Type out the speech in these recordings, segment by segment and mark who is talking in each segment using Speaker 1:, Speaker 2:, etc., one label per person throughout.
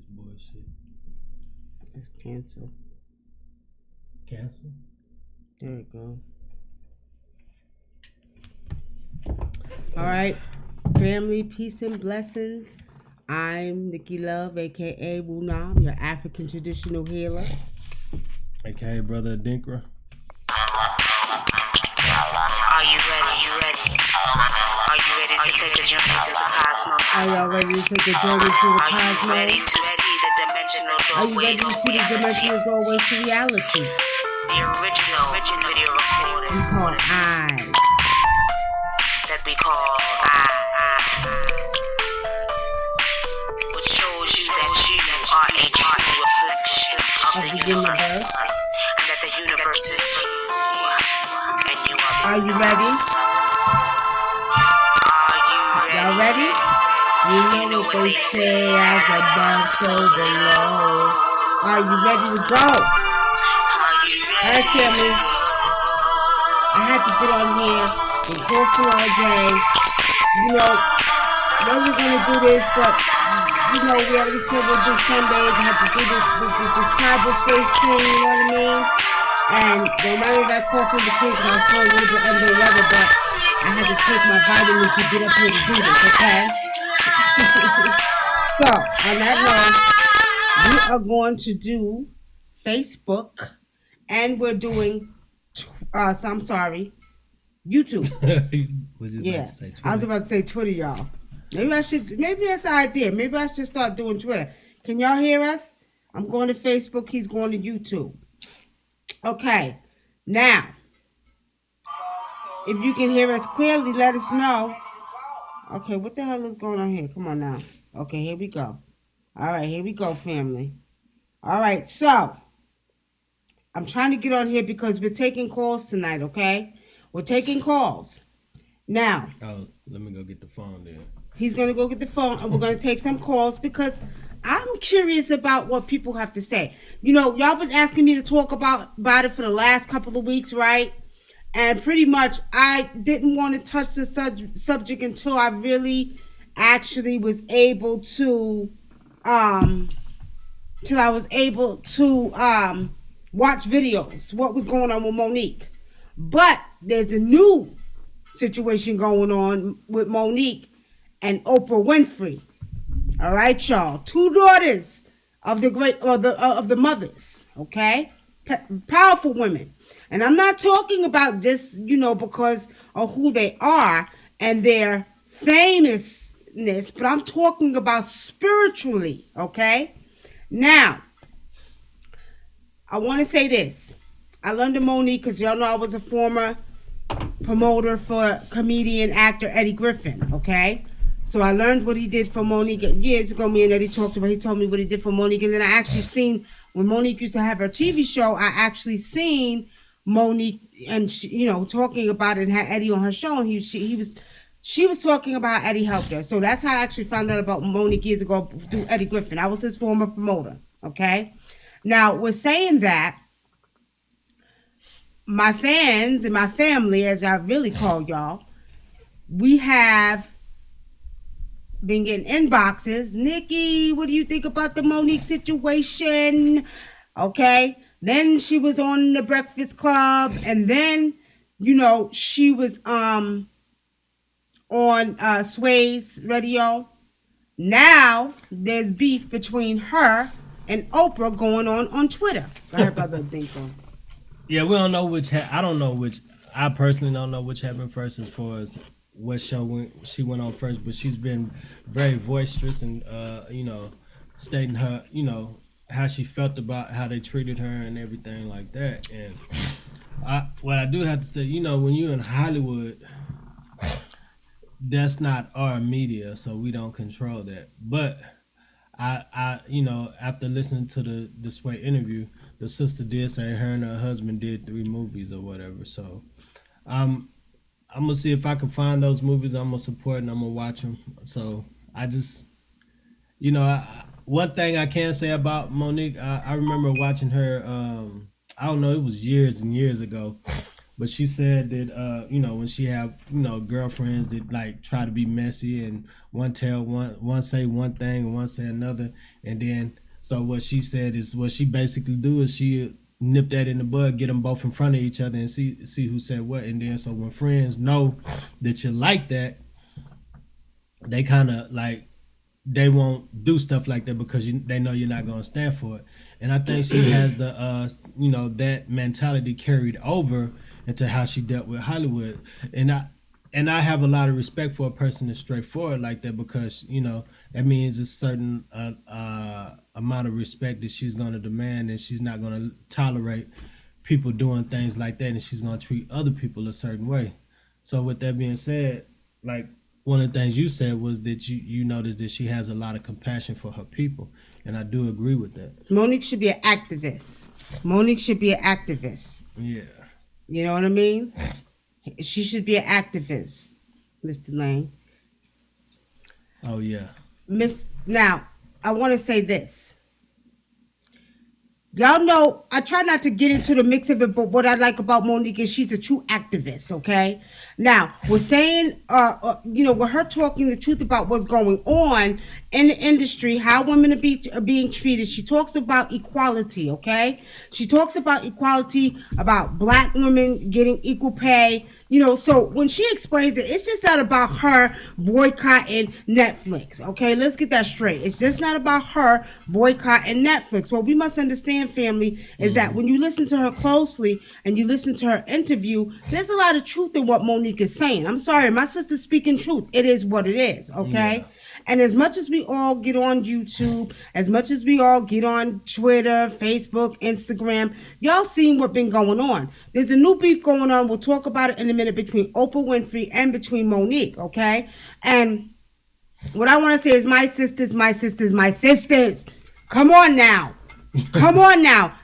Speaker 1: this bullshit.
Speaker 2: Just cancel.
Speaker 1: Cancel?
Speaker 2: There it goes. All right, family, peace and blessings. I'm Nikki Love, aka Wunam, your African traditional healer.
Speaker 1: AKA Brother Adinkra.
Speaker 3: Are you ready? Are you ready to take a journey through the cosmos?
Speaker 2: Are y'all ready to take a journey through the
Speaker 3: Are you
Speaker 2: cosmos?
Speaker 3: ready to see the dimensional
Speaker 2: Are you ready
Speaker 3: doorways
Speaker 2: to
Speaker 3: to
Speaker 2: see the
Speaker 3: reality?
Speaker 2: dimensional doorways to reality?
Speaker 3: The original video recordings
Speaker 2: We call eyes.
Speaker 3: that we call eyes, which shows you that you are a true reflection of the universe, and that the universe is you, and you are the
Speaker 2: Are you ready? Y'all ready? You know what they say, as above, so below. Are you ready to go? Alright, family. I had to get on here and talk for all day. You know, wasn't gonna do this, but you know, we already said we'll do Sundays. I had to do this with the cyberspace thing, you know what I mean? And they reminded that cough in the kids, and I was feeling a little bit under the weather, but I had to take my vitamins to get up here to do this, okay? So, on that note, we are going to do Facebook, and we're doing, YouTube.
Speaker 1: Was you
Speaker 2: Yeah,
Speaker 1: about to say Twitter?
Speaker 2: I was about to say Twitter, y'all. Maybe that's the idea. Maybe I should start doing Twitter. Can y'all hear us? I'm going to Facebook. He's going to YouTube. Okay. Now, if you can hear us clearly, let us know. Okay, what the hell is going on here? Come on now. Okay, here we go. All right, here we go, family. All right, so I'm trying to get on here because we're taking calls tonight, okay? We're taking calls. Now.
Speaker 1: Oh, let me go get the phone there.
Speaker 2: He's going to go get the phone, and we're going to take some calls because I'm curious about what people have to say. You know, y'all been asking me to talk about it for the last couple of weeks, right? And pretty much I didn't want to touch the subject until I really actually was able to, watch videos, what was going on with Monique. But there's a new situation going on with Monique and Oprah Winfrey. All right, y'all. Two daughters of the mothers, okay? Powerful women. And I'm not talking about just, because of who they are and their famousness, but I'm talking about spiritually, okay? Now, I want to say this. I learned of Monique because y'all know I was a former promoter for comedian actor Eddie Griffin, okay? So I learned what he did for Monique years ago. Me and Eddie talked about. He told me what he did for Monique, and then I actually seen when Monique used to have her TV show. I actually seen Monique, and she, talking about it, and had Eddie on her show. And she was talking about how Eddie helped her. So that's how I actually found out about Monique years ago through Eddie Griffin. I was his former promoter. Okay, now we're saying that my fans and my family, as I really call y'all, we have been getting inboxes. Nikki, what do you think about the Monique situation? Okay. Then she was on the Breakfast Club, and then, she was on Sway's radio. Now there's beef between her and Oprah going on Twitter. Go ahead, Brother Adinkra.
Speaker 1: Yeah, we don't know which. I don't know which. I personally don't know which happened first as far as what show she went on first, but she's been very boisterous and stating her, how she felt about how they treated her and everything like that. And what I do have to say, when you're in Hollywood, that's not our media, so we don't control that. But I after listening to the Sway interview, the sister did say her and her husband did 3 movies or whatever. So I'm gonna see if I can find those movies. I'm gonna support and I'm gonna watch them. So I just, one thing I can say about Monique, I remember watching her. I don't know, it was years and years ago, But she said that when she have girlfriends that like try to be messy and one say one thing and one say another, and then so what she said is what she basically do is she nip that in the bud, get them both in front of each other and see who said what, and then so when friends know that you like that, they kind of like they won't do stuff like that because they know you're not going to stand for it. And I think she has the that mentality carried over into how she dealt with Hollywood. And I have a lot of respect for a person that's straightforward like that, because that means a certain amount of respect that she's going to demand, and she's not going to tolerate people doing things like that, and she's going to treat other people a certain way. So with that being said, like, one of the things you said was that you noticed that she has a lot of compassion for her people, and I do agree with that.
Speaker 2: Monique should be an activist.
Speaker 1: Yeah.
Speaker 2: You know what I mean? She should be an activist, Mr. Lane.
Speaker 1: Oh, yeah.
Speaker 2: Now, I want to say this. Y'all know, I try not to get into the mix of it, but what I like about Monique is she's a true activist, okay? Now, we're saying, with her talking the truth about what's going on in the industry, how women are being treated, she talks about equality, okay? She talks about equality, about black women getting equal pay, so when she explains it, it's just not about her boycotting Netflix, okay? Let's get that straight. It's just not about her boycotting Netflix. What we must understand, family, is that when you listen to her closely and you listen to her interview, there's a lot of truth in what Monique is saying. I'm sorry, my sister's speaking truth. It is what it is, okay? Yeah. And as much as we all get on YouTube, as much as we all get on Twitter, Facebook, Instagram, y'all seen what's been going on. There's a new beef going on. We'll talk about it in a minute between Oprah Winfrey and between Monique, okay? And what I want to say is my sisters. Come on now.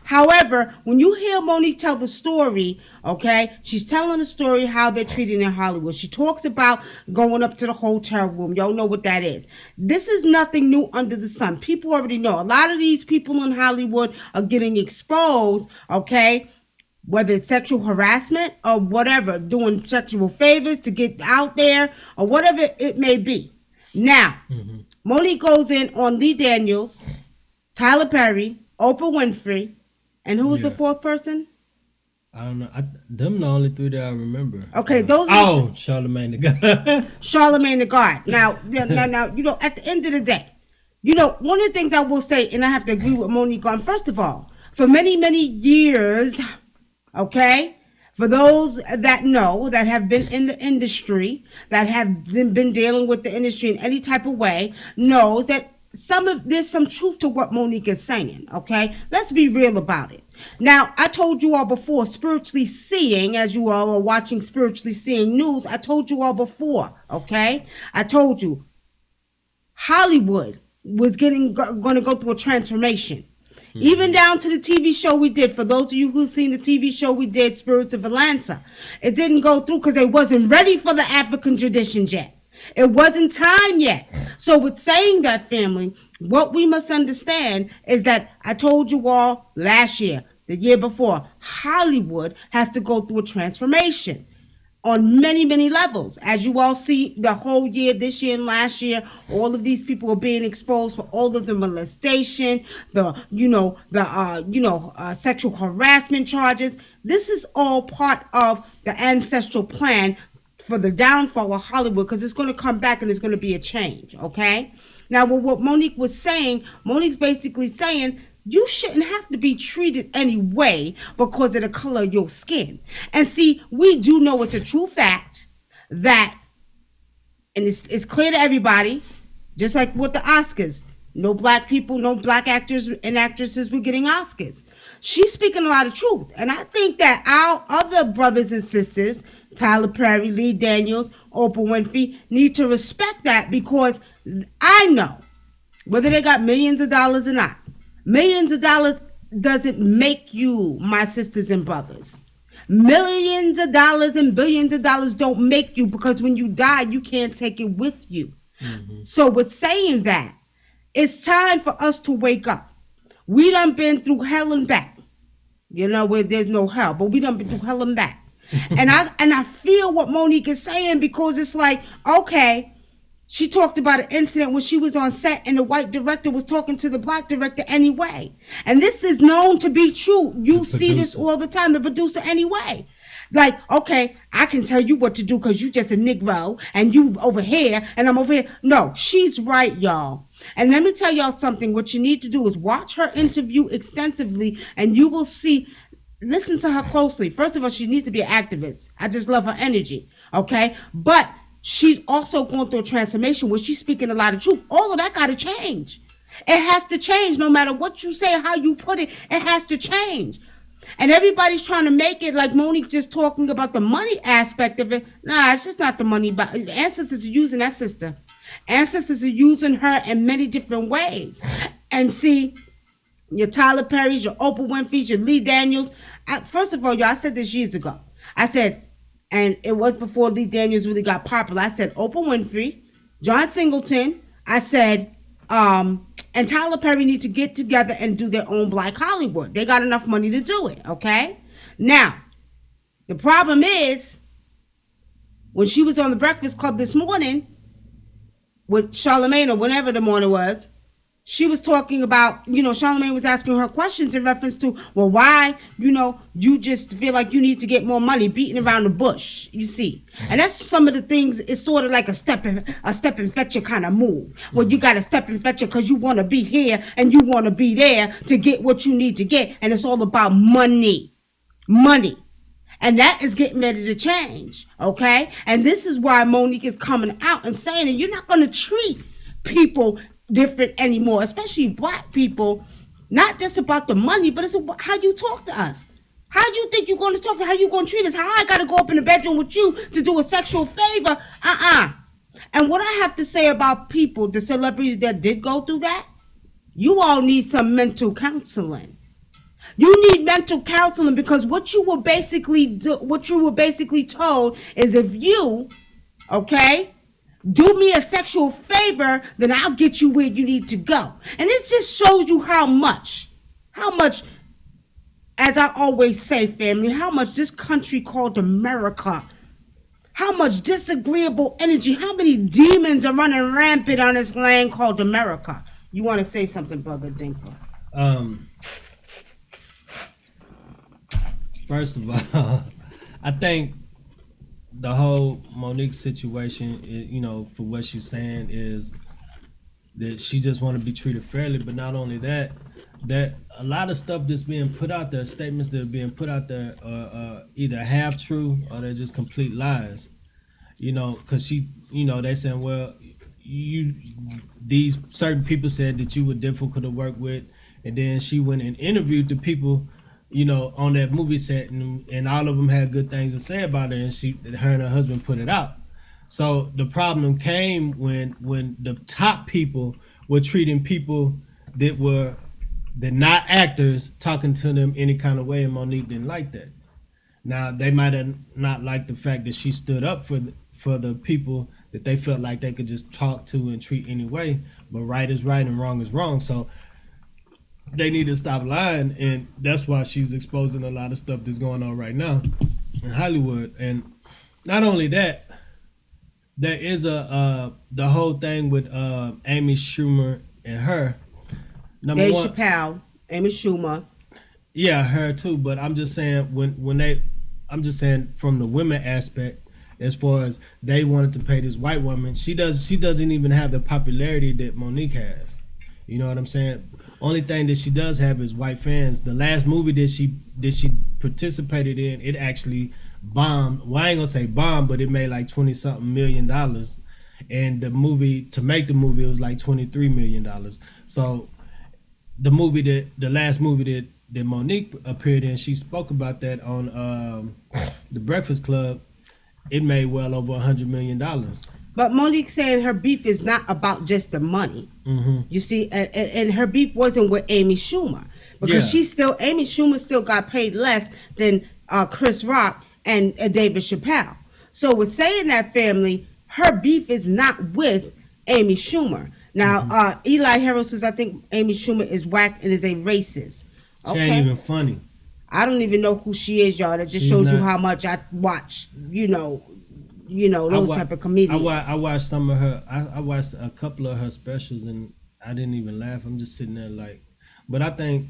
Speaker 2: However, when you hear Monique tell the story, okay, she's telling the story how they're treated in Hollywood. She talks about going up to the hotel room. Y'all know what that is. This is nothing new under the sun. People already know. A lot of these people in Hollywood are getting exposed, okay, whether it's sexual harassment or whatever, doing sexual favors to get out there or whatever it may be. Now, Monique goes in on Lee Daniels, Tyler Perry, Oprah Winfrey, and who was the fourth person?
Speaker 1: I don't know. Them the only three that I remember.
Speaker 2: Okay, those are
Speaker 1: Charlemagne the God.
Speaker 2: Charlemagne the God. Now, at the end of the day, one of the things I will say, and I have to agree with Monique on, first of all, for many, many years, okay, for those that know, that have been in the industry, that have been dealing with the industry in any type of way, knows that there's some truth to what Monique is saying, okay? Let's be real about it. Now, I told you all before, Spiritually Seeing, as you all are watching Spiritually Seeing News, I told you all before, okay? I told you Hollywood was going to go through a transformation. Even down to the TV show we did. For those of you who've seen the TV show we did, Spirits of Atlanta, it didn't go through because they wasn't ready for the African traditions yet. It wasn't time yet. So with saying that, family, what we must understand is that I told you all last year, the year before, Hollywood has to go through a transformation on many, many levels. As you all see, the whole year, this year and last year, all of these people are being exposed for all of the molestation, sexual harassment charges. This is all part of the ancestral plan for the downfall of Hollywood, because it's going to come back and there's going to be a change, okay? Now, what Monique was saying, Monique's basically saying, you shouldn't have to be treated any way because of the color of your skin. And see, we do know it's a true fact that, and it's clear to everybody, just like with the Oscars, no black people, no black actors and actresses were getting Oscars. She's speaking a lot of truth. And I think that our other brothers and sisters, Tyler Perry, Lee Daniels, Oprah Winfrey, need to respect that, because I know whether they got millions of dollars or not, millions of dollars doesn't make you my sisters and brothers. Millions of dollars and billions of dollars don't make you, because when you die, you can't take it with you. So with saying that, it's time for us to wake up. We done been through hell and back. Where there's no hell, but we done been through hell and back. And I feel what Monique is saying, because it's like, okay, she talked about an incident when she was on set and the white director was talking to the black director anyway. And this is known to be true. You see this all the time, the producer anyway. Like, okay, I can tell you what to do because you just a Negro and you over here and I'm over here. No, she's right, y'all. And let me tell y'all something. What you need to do is watch her interview extensively and you will see, listen to her closely. First of all, she needs to be an activist. I just love her energy, okay? But she's also going through a transformation where she's speaking a lot of truth. All of that got to change. It has to change no matter what you say, how you put it. It has to change. And everybody's trying to make it like Monique just talking about the money aspect of it. Nah, it's just not the money. But ancestors are using that sister. Ancestors are using her in many different ways. And see, your Tyler Perry's, your Oprah Winfrey's, your Lee Daniels. First of all, y'all, I said this years ago. I said, and it was before Lee Daniels really got popular. I said Oprah Winfrey, John Singleton. I said, and Tyler Perry need to get together and do their own Black Hollywood. They got enough money to do it, okay? Now, the problem is, when she was on the Breakfast Club this morning, with Charlamagne or whenever the morning was, she was talking about, Charlamagne was asking her questions in reference to, well, why, you just feel like you need to get more money, beating around the bush, you see. And that's some of the things, it's sort of like a step and fetcher kind of move. Well, you got to step and fetcher because you want to be here and you want to be there to get what you need to get. And it's all about money. Money. And that is getting ready to change, okay? And this is why Monique is coming out and saying that you're not going to treat people different anymore, especially black people, not just about the money, but it's about how you talk to us. How you think you're going to talk to, how you going to treat us, how I got to go up in the bedroom with you to do a sexual favor. And what I have to say about people, the celebrities that did go through that, you all need some mental counseling. You need mental counseling because what you were basically told is if you, okay, do me a sexual favor, then I'll get you where you need to go. And it just shows you how much, as I always say, family, how much this country called America, how much disagreeable energy, how many demons are running rampant on this land called America. You want to say something, Brother Adinkra?
Speaker 1: First of all, I think the whole Monique situation, for what she's saying is that she just want to be treated fairly. But not only that, that a lot of stuff that's being put out there, statements that are being put out there are either half true or they're just complete lies. Because she, they saying, well, these certain people said that you were difficult to work with. And then she went and interviewed the people on that movie set, and all of them had good things to say about it, and her and her husband put it out. So the problem came when the top people were treating people that not actors, talking to them any kind of way, and Monique didn't like that. Now, they might have not liked the fact that she stood up for the people that they felt like they could just talk to and treat anyway, but right is right and wrong is wrong. So they need to stop lying, and that's why she's exposing a lot of stuff that's going on right now in Hollywood. And not only that, there is the whole thing with Amy Schumer and her.
Speaker 2: Dave Chappelle, Amy Schumer.
Speaker 1: Yeah, her too. But I'm just saying I'm just saying from the women aspect, as far as they wanted to pay this white woman, she doesn't even have the popularity that Monique has. You know what I'm saying? Only thing that she does have is white fans. The last movie that she participated in, it actually bombed. Well, I ain't gonna say bombed, but it made like $20-something million. And the last movie $23 million. So the last movie that Monique appeared in, she spoke about that on the Breakfast Club. It made well over $100 million.
Speaker 2: But Monique saying her beef is not about just the money. Mm-hmm. You see, and her beef wasn't with Amy Schumer. Because Amy Schumer still got paid less than Chris Rock and David Chappelle. So with saying that, family, her beef is not with Amy Schumer. Now, Eli Harrell says, I think Amy Schumer is whack and is a racist.
Speaker 1: Okay. She ain't even funny.
Speaker 2: I don't even know who she is, y'all. That just
Speaker 1: She's
Speaker 2: shows you
Speaker 1: not-
Speaker 2: how much I watch. Those type of comedians.
Speaker 1: I watched some of her. I watched a couple of her specials, and I didn't even laugh. I'm just sitting there like, but I think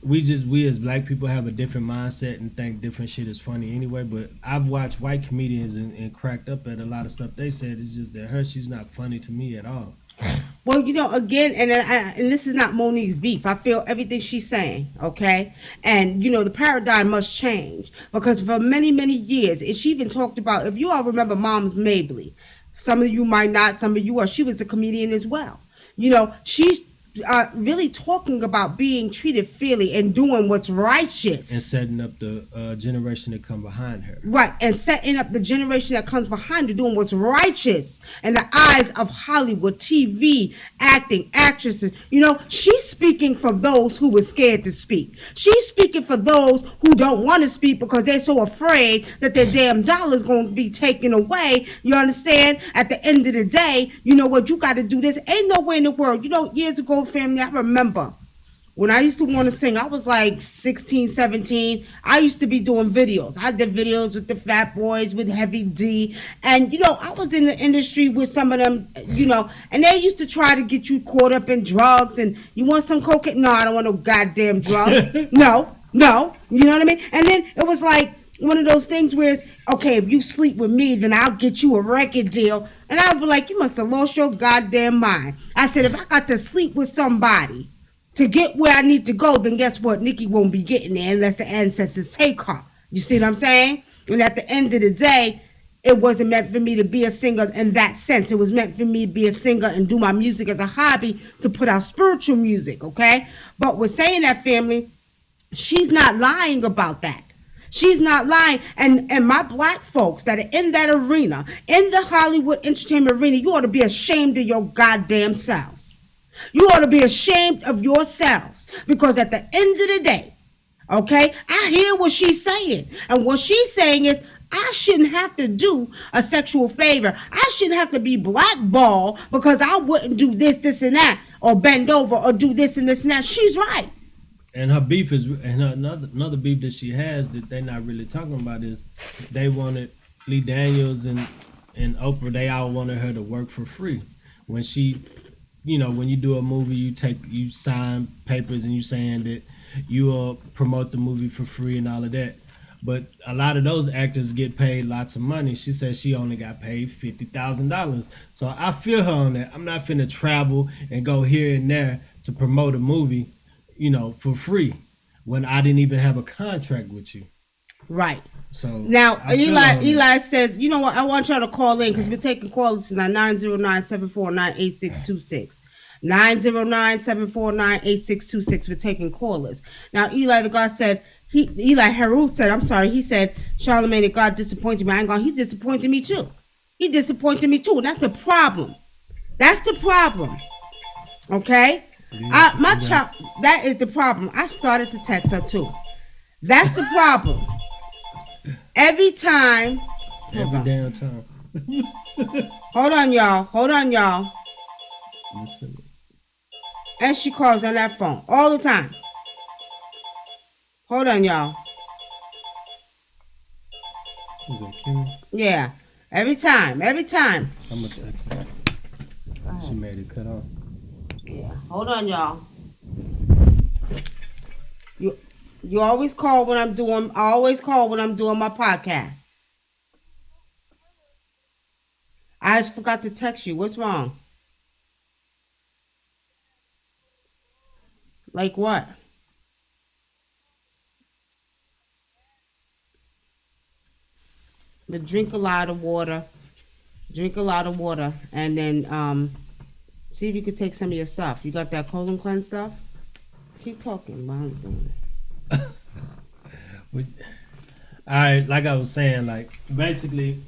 Speaker 1: we as black people have a different mindset and think different shit is funny anyway. But I've watched white comedians and cracked up at a lot of stuff they said. It's just that she's not funny to me at all.
Speaker 2: Well, again, and this is not Monique's beef. I feel everything she's saying, okay? And, the paradigm must change. Because for many, many years, and she even talked about, if you all remember Mom's Mabley, some of you might not, some of you are, she was a comedian as well. She's really talking about being treated fairly and doing what's righteous.
Speaker 1: And setting up the generation that come behind her.
Speaker 2: Right, and setting up the generation that comes behind her doing what's righteous in the eyes of Hollywood, TV, acting, actresses. She's speaking for those who were scared to speak. She's speaking for those who don't want to speak because they're so afraid that their damn dollar's going to be taken away. You understand? At the end of the day, you know what? You got to do this. Ain't no way in the world. Years ago, family, I remember when I used to want to sing. I was like 16, 17. I used to be doing videos. I did videos with the Fat Boys, with Heavy D. And, I was in the industry with some of them, and they used to try to get you caught up in drugs. And you want some cocaine? No, I don't want no goddamn drugs. No. You know what I mean? And then it was like one of those things where it's, okay, if you sleep with me, then I'll get you a record deal. And I would be like, you must have lost your goddamn mind. I said, if I got to sleep with somebody to get where I need to go, then guess what? Nikki won't be getting there unless the ancestors take her. You see what I'm saying? And at the end of the day, it wasn't meant for me to be a singer in that sense. It was meant for me to be a singer and do my music as a hobby to put out spiritual music, okay? But with saying that, family, she's not lying about that. She's not lying. And my black folks that are in that arena, in the Hollywood entertainment arena, you ought to be ashamed of your goddamn selves. You ought to be ashamed of yourselves. Because at the end of the day, okay, I hear what she's saying. And what she's saying is, I shouldn't have to do a sexual favor. I shouldn't have to be blackballed because I wouldn't do this, and that, or bend over, or do this and that. She's right.
Speaker 1: And her beef is, and another beef that she has that they're not really talking about is they wanted Lee Daniels and Oprah, they all wanted her to work for free. When she, when you do a movie, you sign papers and you saying that you will promote the movie for free and all of that. But a lot of those actors get paid lots of money. She said she only got paid $50,000. So I feel her on that. I'm not finna travel and go here and there to promote a movie, for free when I didn't even have a contract with you.
Speaker 2: Right.
Speaker 1: So
Speaker 2: now Eli says, you know what, I want y'all to call in because we're taking calls now. 909-749-8626. 909-749-8626. We're taking callers. Now Eli the God said, Eli Haru said, I'm sorry, he said, Charlamagne, that God disappointed me. I ain't gonna, he disappointed me too. He disappointed me too. And that's the problem. Okay? My child, that is the problem. I started to text her too. That's the problem. Every time.
Speaker 1: Every damn time.
Speaker 2: Hold on, y'all.
Speaker 1: Listen.
Speaker 2: And she calls on that phone all the time. Hold on, y'all.
Speaker 1: Is that Kimmy?
Speaker 2: Yeah. Every time.
Speaker 1: I'm gonna text her. She made it cut off.
Speaker 2: Yeah. Hold on, y'all. You always call when I'm doing my podcast. I just forgot to text you. What's wrong? Like what? But drink a lot of water, and then see if you could take some of your stuff. You got that colon cleanse stuff? Keep talking while I'm doing it.
Speaker 1: All right, like I was saying, like basically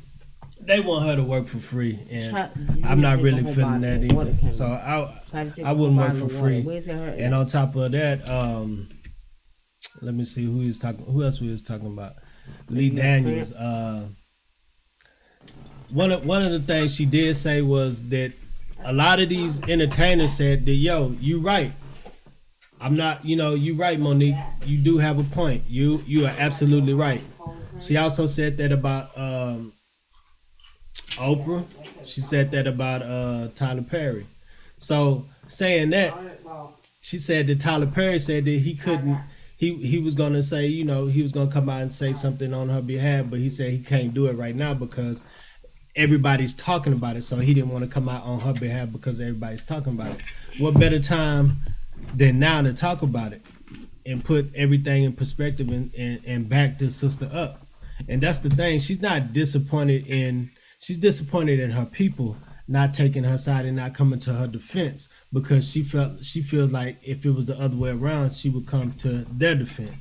Speaker 1: they want her to work for free, and I'm not really feeling that either. So I wouldn't work for free. And on top of that, let me see who else we was talking about. Lee Daniels. One of the things she did say was that a lot of these entertainers said that, yo, you right. I'm not, you're right, Monique. You do have a point. You are absolutely right. She also said that about Oprah. She said that about Tyler Perry. So saying that, she said that Tyler Perry said that he couldn't. He was gonna say, he was gonna come out and say something on her behalf, but he said he can't do it right now because everybody's talking about it. So he didn't want to come out on her behalf because everybody's talking about it. What better time than now to talk about it and put everything in perspective and back this sister up? And that's the thing. She's disappointed in her people not taking her side and not coming to her defense, because she feels like if it was the other way around, she would come to their defense.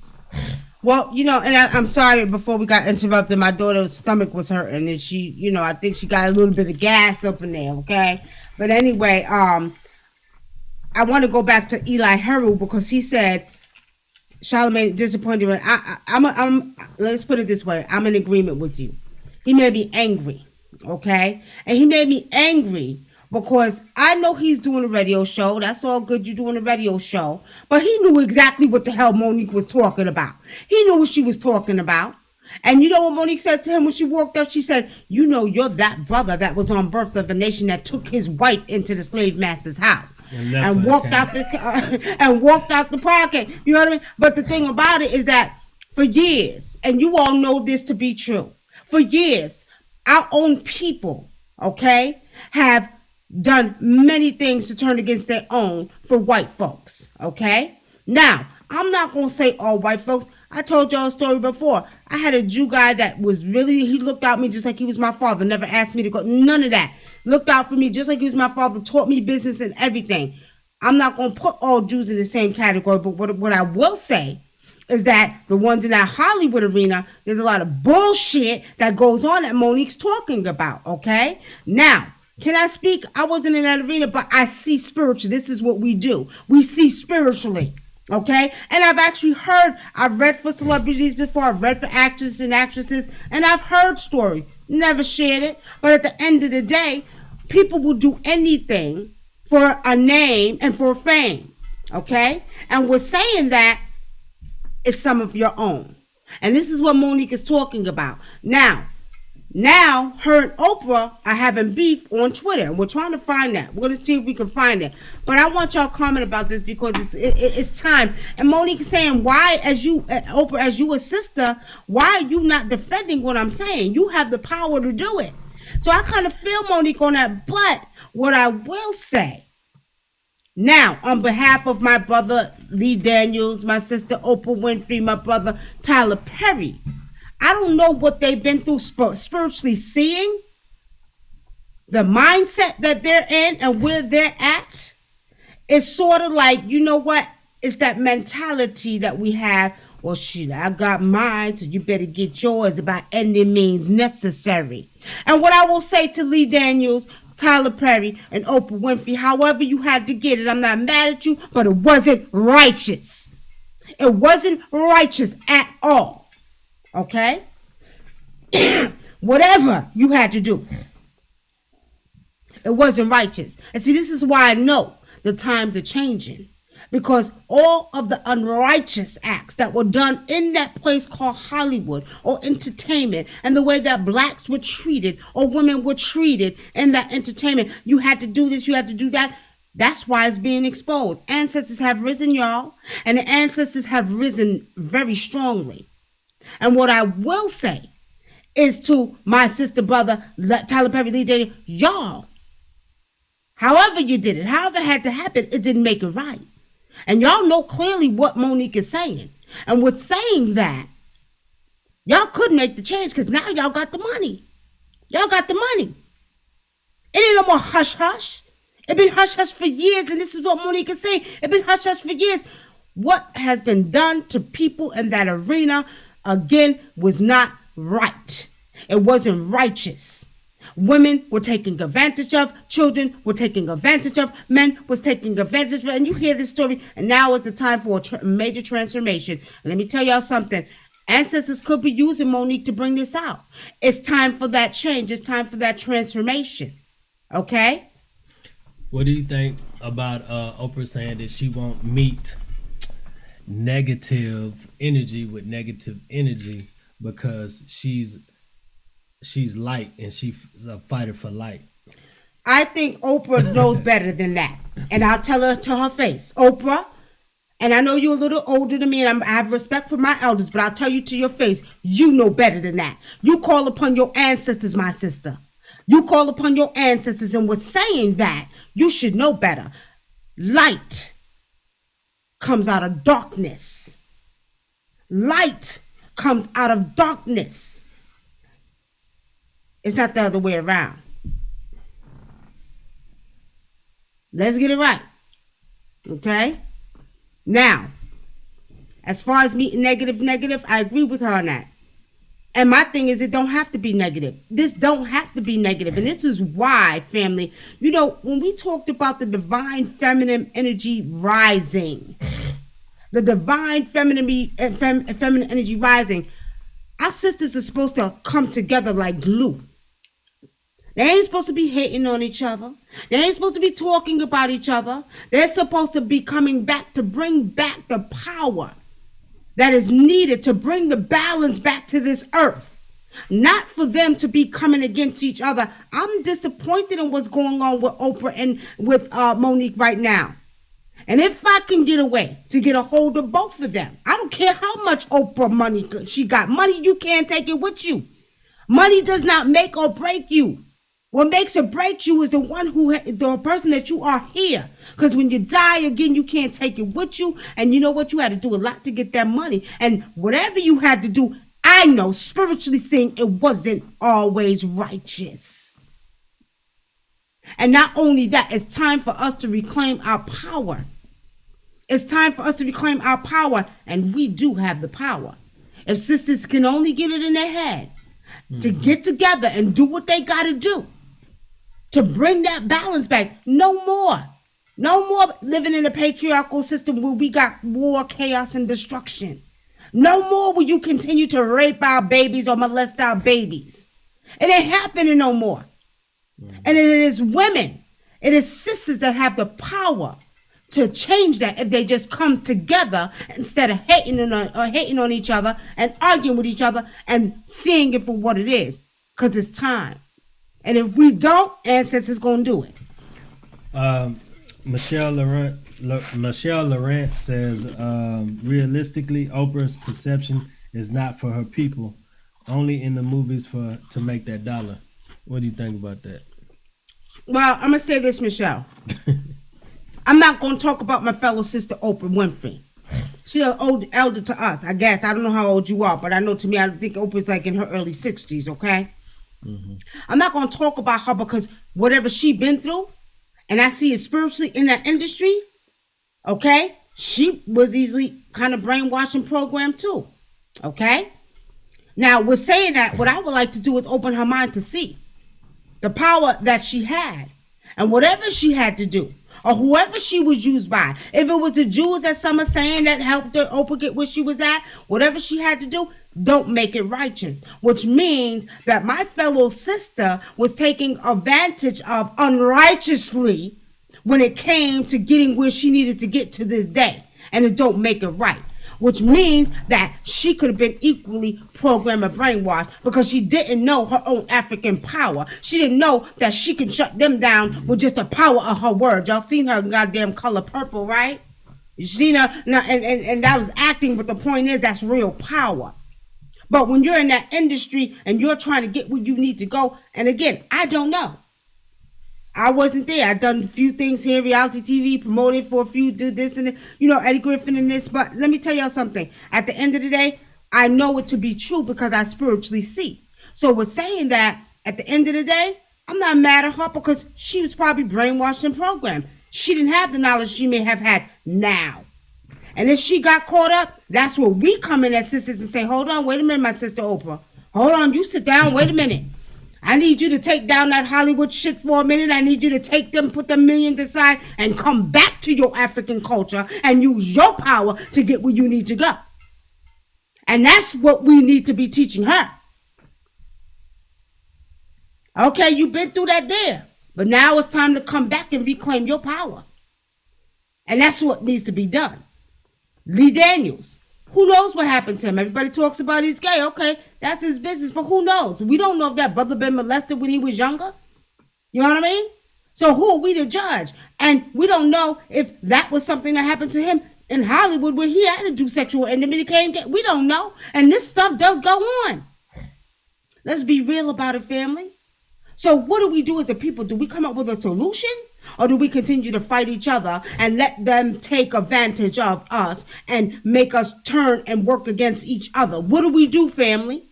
Speaker 2: Well, and I'm sorry, before we got interrupted, my daughter's stomach was hurting, and she, I think she got a little bit of gas up in there, okay? But anyway, I want to go back to Eli Herold, because he said Charlamagne disappointed. Let's put it this way. I'm in agreement with you. He made me angry, okay? And he made me angry because I know he's doing a radio show. That's all good. You're doing a radio show. But he knew exactly what the hell Monique was talking about. He knew what she was talking about. And you know what Monique said to him when she walked up? She said, you're that brother that was on Birth of a Nation that took his wife into the slave master's house. And walked out the podcast. You know what I mean? But the thing about it is that for years, and you all know this to be true, for years, our own people, okay, have done many things to turn against their own for white folks, okay? Now, I'm not going to say all white folks. I told y'all a story before. I had a Jew guy that he looked out for me just like he was my father. Never asked me to go. None of that. Looked out for me just like he was my father. Taught me business and everything. I'm not going to put all Jews in the same category. But what I will say is that the ones in that Hollywood arena, there's a lot of bullshit that goes on that Monique's talking about, okay? Now, can I speak? I wasn't in that arena, but I see spiritually. This is what we do. We see spiritually. Okay, and I've read for celebrities before, I've read for actors and actresses, and I've heard stories, never shared it, but at the end of the day, people will do anything for a name and for fame, okay? And we're saying that it's some of your own. And this is what Monique is talking about. Now, her and Oprah are having beef on Twitter. We're trying to find that. We're going to see if we can find it. But I want y'all to comment about this because it's time. And Monique is saying, Oprah, as you a sister, why are you not defending what I'm saying? You have the power to do it. So I kind of feel Monique on that. But what I will say, now, on behalf of my brother Lee Daniels, my sister Oprah Winfrey, my brother Tyler Perry, I don't know what they've been through spiritually, seeing the mindset that they're in and where they're at. It's sort of like, you know what? It's that mentality that we have. Well, shit, I got mine, so you better get yours by any means necessary. And what I will say to Lee Daniels, Tyler Perry, and Oprah Winfrey, however you had to get it, I'm not mad at you, but it wasn't righteous. It wasn't righteous at all. Okay? Whatever you had to do, it wasn't righteous. And see, this is why I know the times are changing. Because all of the unrighteous acts that were done in that place called Hollywood or entertainment, and the way that blacks were treated or women were treated in that entertainment, you had to do this, you had to do that. That's why it's being exposed. Ancestors have risen, y'all. And the ancestors have risen very strongly. And what I will say is to my sister, brother, Tyler Perry, Lee Daniels, y'all, however you did it, however it had to happen, it didn't make it right. And y'all know clearly what Monique is saying. And with saying that, y'all could make the change because now y'all got the money. Y'all got the money. It ain't no more hush-hush. It been hush-hush for years, and this is what Monique is saying. It been hush-hush for years. What has been done to people in that arena, again, was not right. It wasn't righteous. Women were taken advantage of. Children were taken advantage of. Men was taking advantage of. And you hear this story, and now is the time for a major transformation. And let me tell y'all something. Ancestors could be using Monique to bring this out. It's time for that change. It's time for that transformation. Okay?
Speaker 1: What do you think about Oprah saying that she won't meet negative energy with negative energy because she's light and she's a fighter for light.
Speaker 2: I think Oprah knows better than that. And I'll tell her to her face, Oprah, and I know you're a little older than me and I have respect for my elders, but I'll tell you to your face, you know better than that. You call upon your ancestors, my sister. You call upon your ancestors, and with saying that, you should know better. Light comes out of darkness. Light comes out of darkness. It's not the other way around. Let's get it right. Okay? Now, as far as meeting negative, I agree with her on that. And my thing is, it don't have to be negative. This don't have to be negative. And this is why, family, you know, when we talked about the divine feminine energy rising, the divine feminine energy rising, our sisters are supposed to come together like glue. They ain't supposed to be hating on each other. They ain't supposed to be talking about each other. They're supposed to be coming back to bring back the power that is needed to bring the balance back to this earth. Not for them to be coming against each other. I'm disappointed in what's going on with Oprah and with Monique right now. And if I can get a way to get a hold of both of them, I don't care how much Oprah money she got. Money, you can't take it with you. Money does not make or break you. What makes or breaks you is the person that you are here. Because when you die again, you can't take it with you. And you know what? You had to do a lot to get that money. And whatever you had to do, I know, spiritually saying, it wasn't always righteous. And not only that, it's time for us to reclaim our power. It's time for us to reclaim our power. And we do have the power. If sisters can only get it in their head to get together and do what they got to do, to bring that balance back. No more living in a patriarchal system where we got war, chaos, and destruction. No more will you continue to rape our babies or molest our babies. It ain't happening no more. And it is women, it is sisters that have the power to change that if they just come together instead of hating on each other and arguing with each other and seeing it for what it is. Because it's time. And if we don't, ancestors gonna do it.
Speaker 1: Michelle Laurent says, realistically, Oprah's perception is not for her people, only in the movies to make that dollar. What do you think about that?
Speaker 2: Well, I'm gonna say this, Michelle. I'm not gonna talk about my fellow sister Oprah Winfrey. She's an elder to us, I guess. I don't know how old you are, but I know to me, I think Oprah's like in her early 60s, okay? Mm-hmm. I'm not going to talk about her because whatever she been through, and I see it spiritually in that industry, okay? She was easily kind of brainwashing programmed too, okay? Now, with saying that, what I would like to do is open her mind to see the power that she had and whatever she had to do or whoever she was used by. If it was the Jews, as some are saying, that helped her Oprah get where she was at, whatever she had to do, don't make it righteous, which means that my fellow sister was taking advantage of unrighteously when it came to getting where she needed to get to this day, and it don't make it right, which means that she could have been equally programmed and brainwashed because she didn't know her own African power. She didn't know that she can shut them down with just the power of her words. Y'all seen her goddamn color purple, right? You seen her, and that was acting, but the point is that's real power. But when you're in that industry and you're trying to get where you need to go, and again, I don't know. I wasn't there. I've done a few things here, reality TV, promoted for a few, do this and Eddie Griffin and this. But let me tell y'all something. At the end of the day, I know it to be true because I spiritually see. So with saying that, at the end of the day, I'm not mad at her because she was probably brainwashed and programmed. She didn't have the knowledge she may have had now. And if she got caught up, that's where we come in as sisters and say, hold on, wait a minute, my sister Oprah. Hold on, you sit down, wait a minute. I need you to take down that Hollywood shit for a minute. I need you to take them, put the millions aside, and come back to your African culture and use your power to get where you need to go. And that's what we need to be teaching her. Okay, you've been through that there. But now it's time to come back and reclaim your power. And that's what needs to be done. Lee Daniels. Who knows what happened to him? Everybody talks about he's gay. Okay, that's his business, but who knows? We don't know if that brother been molested when he was younger. You know what I mean? So who are we to judge? And we don't know if that was something that happened to him in Hollywood where he had to do sexual intimacy, became gay. We don't know. And this stuff does go on. Let's be real about it, family. So what do we do as a people? Do we come up with a solution? Or do we continue to fight each other and let them take advantage of us and make us turn and work against each other? What do we do, family?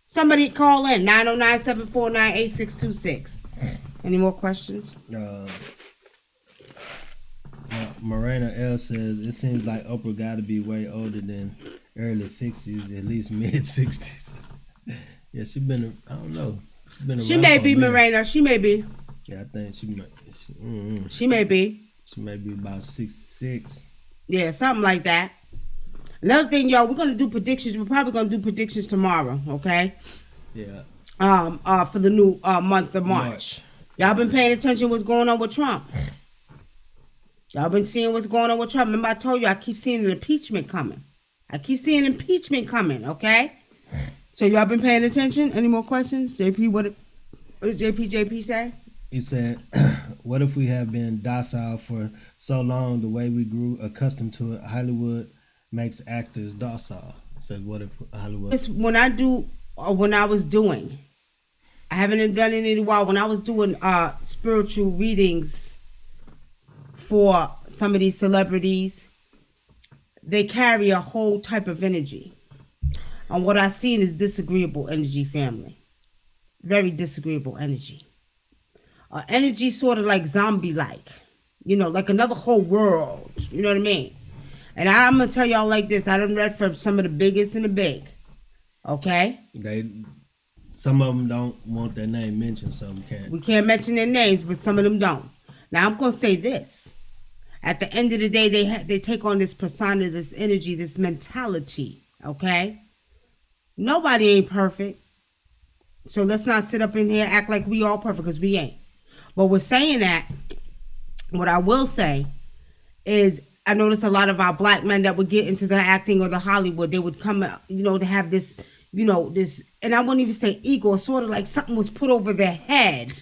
Speaker 2: Somebody call in, 909-749-8626. Any more questions?
Speaker 1: Morena L says, it seems like Oprah got to be way older than early 60s, at least mid 60s. Yeah, she been, I don't know.
Speaker 2: She may be, Morena. She may be.
Speaker 1: Yeah, I think she might.
Speaker 2: She may be.
Speaker 1: She may be about 66.
Speaker 2: Yeah, something like that. Another thing, y'all, we're gonna do predictions. We're probably gonna do predictions tomorrow. Okay.
Speaker 1: Yeah.
Speaker 2: For the new month of March. Y'all been paying attention what's going on with Trump. Y'all been seeing what's going on with Trump. Remember I told you I keep seeing an impeachment coming. Okay. So y'all been paying attention? Any more questions? JP, what did JP say?
Speaker 1: He said, what if we have been docile for so long, the way we grew accustomed to it, Hollywood makes actors docile? Said, what if Hollywood...
Speaker 2: It's when I was doing, I haven't done it in a while, when I was doing spiritual readings for some of these celebrities, they carry a whole type of energy. And what I've seen is disagreeable energy, family. Very disagreeable energy. Energy sort of like zombie-like. You know, like another whole world. You know what I mean? And I'm going to tell y'all like this. I done read from some of the biggest and the big. Okay?
Speaker 1: Some of them don't want their name mentioned, some can't.
Speaker 2: We can't mention their names, but some of them don't. Now, I'm going to say this. At the end of the day, they take on this persona, this energy, this mentality. Okay? Nobody ain't perfect. So let's not sit up in here and act like we all perfect, because we ain't. But we're saying that, what I will say is, I notice a lot of our black men that would get into the acting or the Hollywood, they would come, to have this, this, and I wouldn't even say ego, sort of like something was put over their head.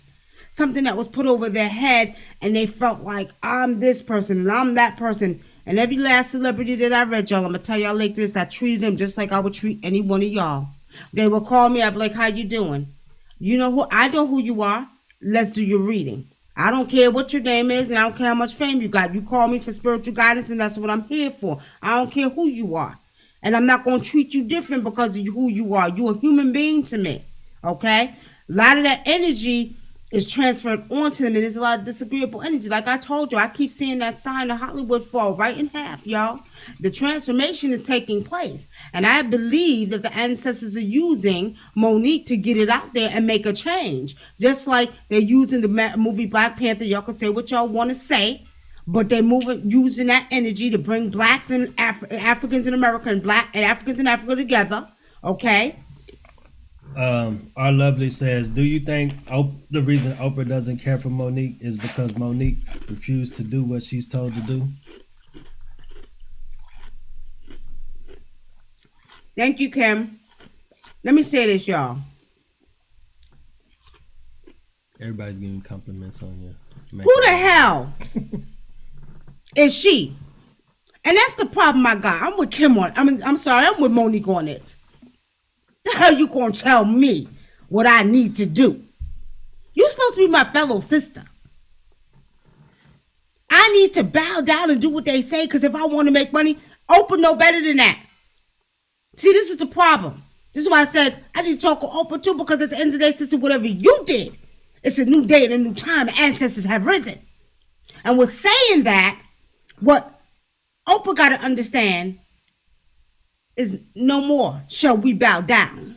Speaker 2: Something that was put over their head, and they felt like, I'm this person, and I'm that person. And every last celebrity that I read, y'all, I'm going to tell y'all like this, I treated them just like I would treat any one of y'all. They would call me, I'd be like, how you doing? You know who? I know who you are. Let's do your reading. I don't care what your name is, and I don't care how much fame you got. You call me for spiritual guidance, and that's what I'm here for. I don't care who you are. And I'm not going to treat you different because of who you are. You're a human being to me. Okay? A lot of that energy is transferred onto them, and there's a lot of disagreeable energy. Like I told you, I keep seeing that sign of Hollywood fall right in half, y'all. The transformation is taking place, and I believe that the ancestors are using Monique to get it out there and make a change, just like they're using the movie Black Panther. Y'all can say what y'all want to say, but they're using that energy to bring blacks and Africans in America and Africans in Africa together. Okay.
Speaker 1: Our lovely says, do you think the reason Oprah doesn't care for Monique is because Monique refused to do what she's told to do?
Speaker 2: Thank you, Kim. Let me say this, y'all.
Speaker 1: Everybody's giving compliments on you.
Speaker 2: Who the hell is she? And that's the problem I got. I'm with Kim on. I'm sorry. I'm with Monique on this. The hell you gonna tell me what I need to do? You supposed to be my fellow sister. I need to bow down and do what they say, because if I want to make money, Oprah no better than that. See, this is the problem. This is why I said I need to talk with Oprah too, because at the end of the day, sister, whatever you did, it's a new day and a new time. Ancestors have risen. And with saying that, what Oprah got to understand is no more shall we bow down.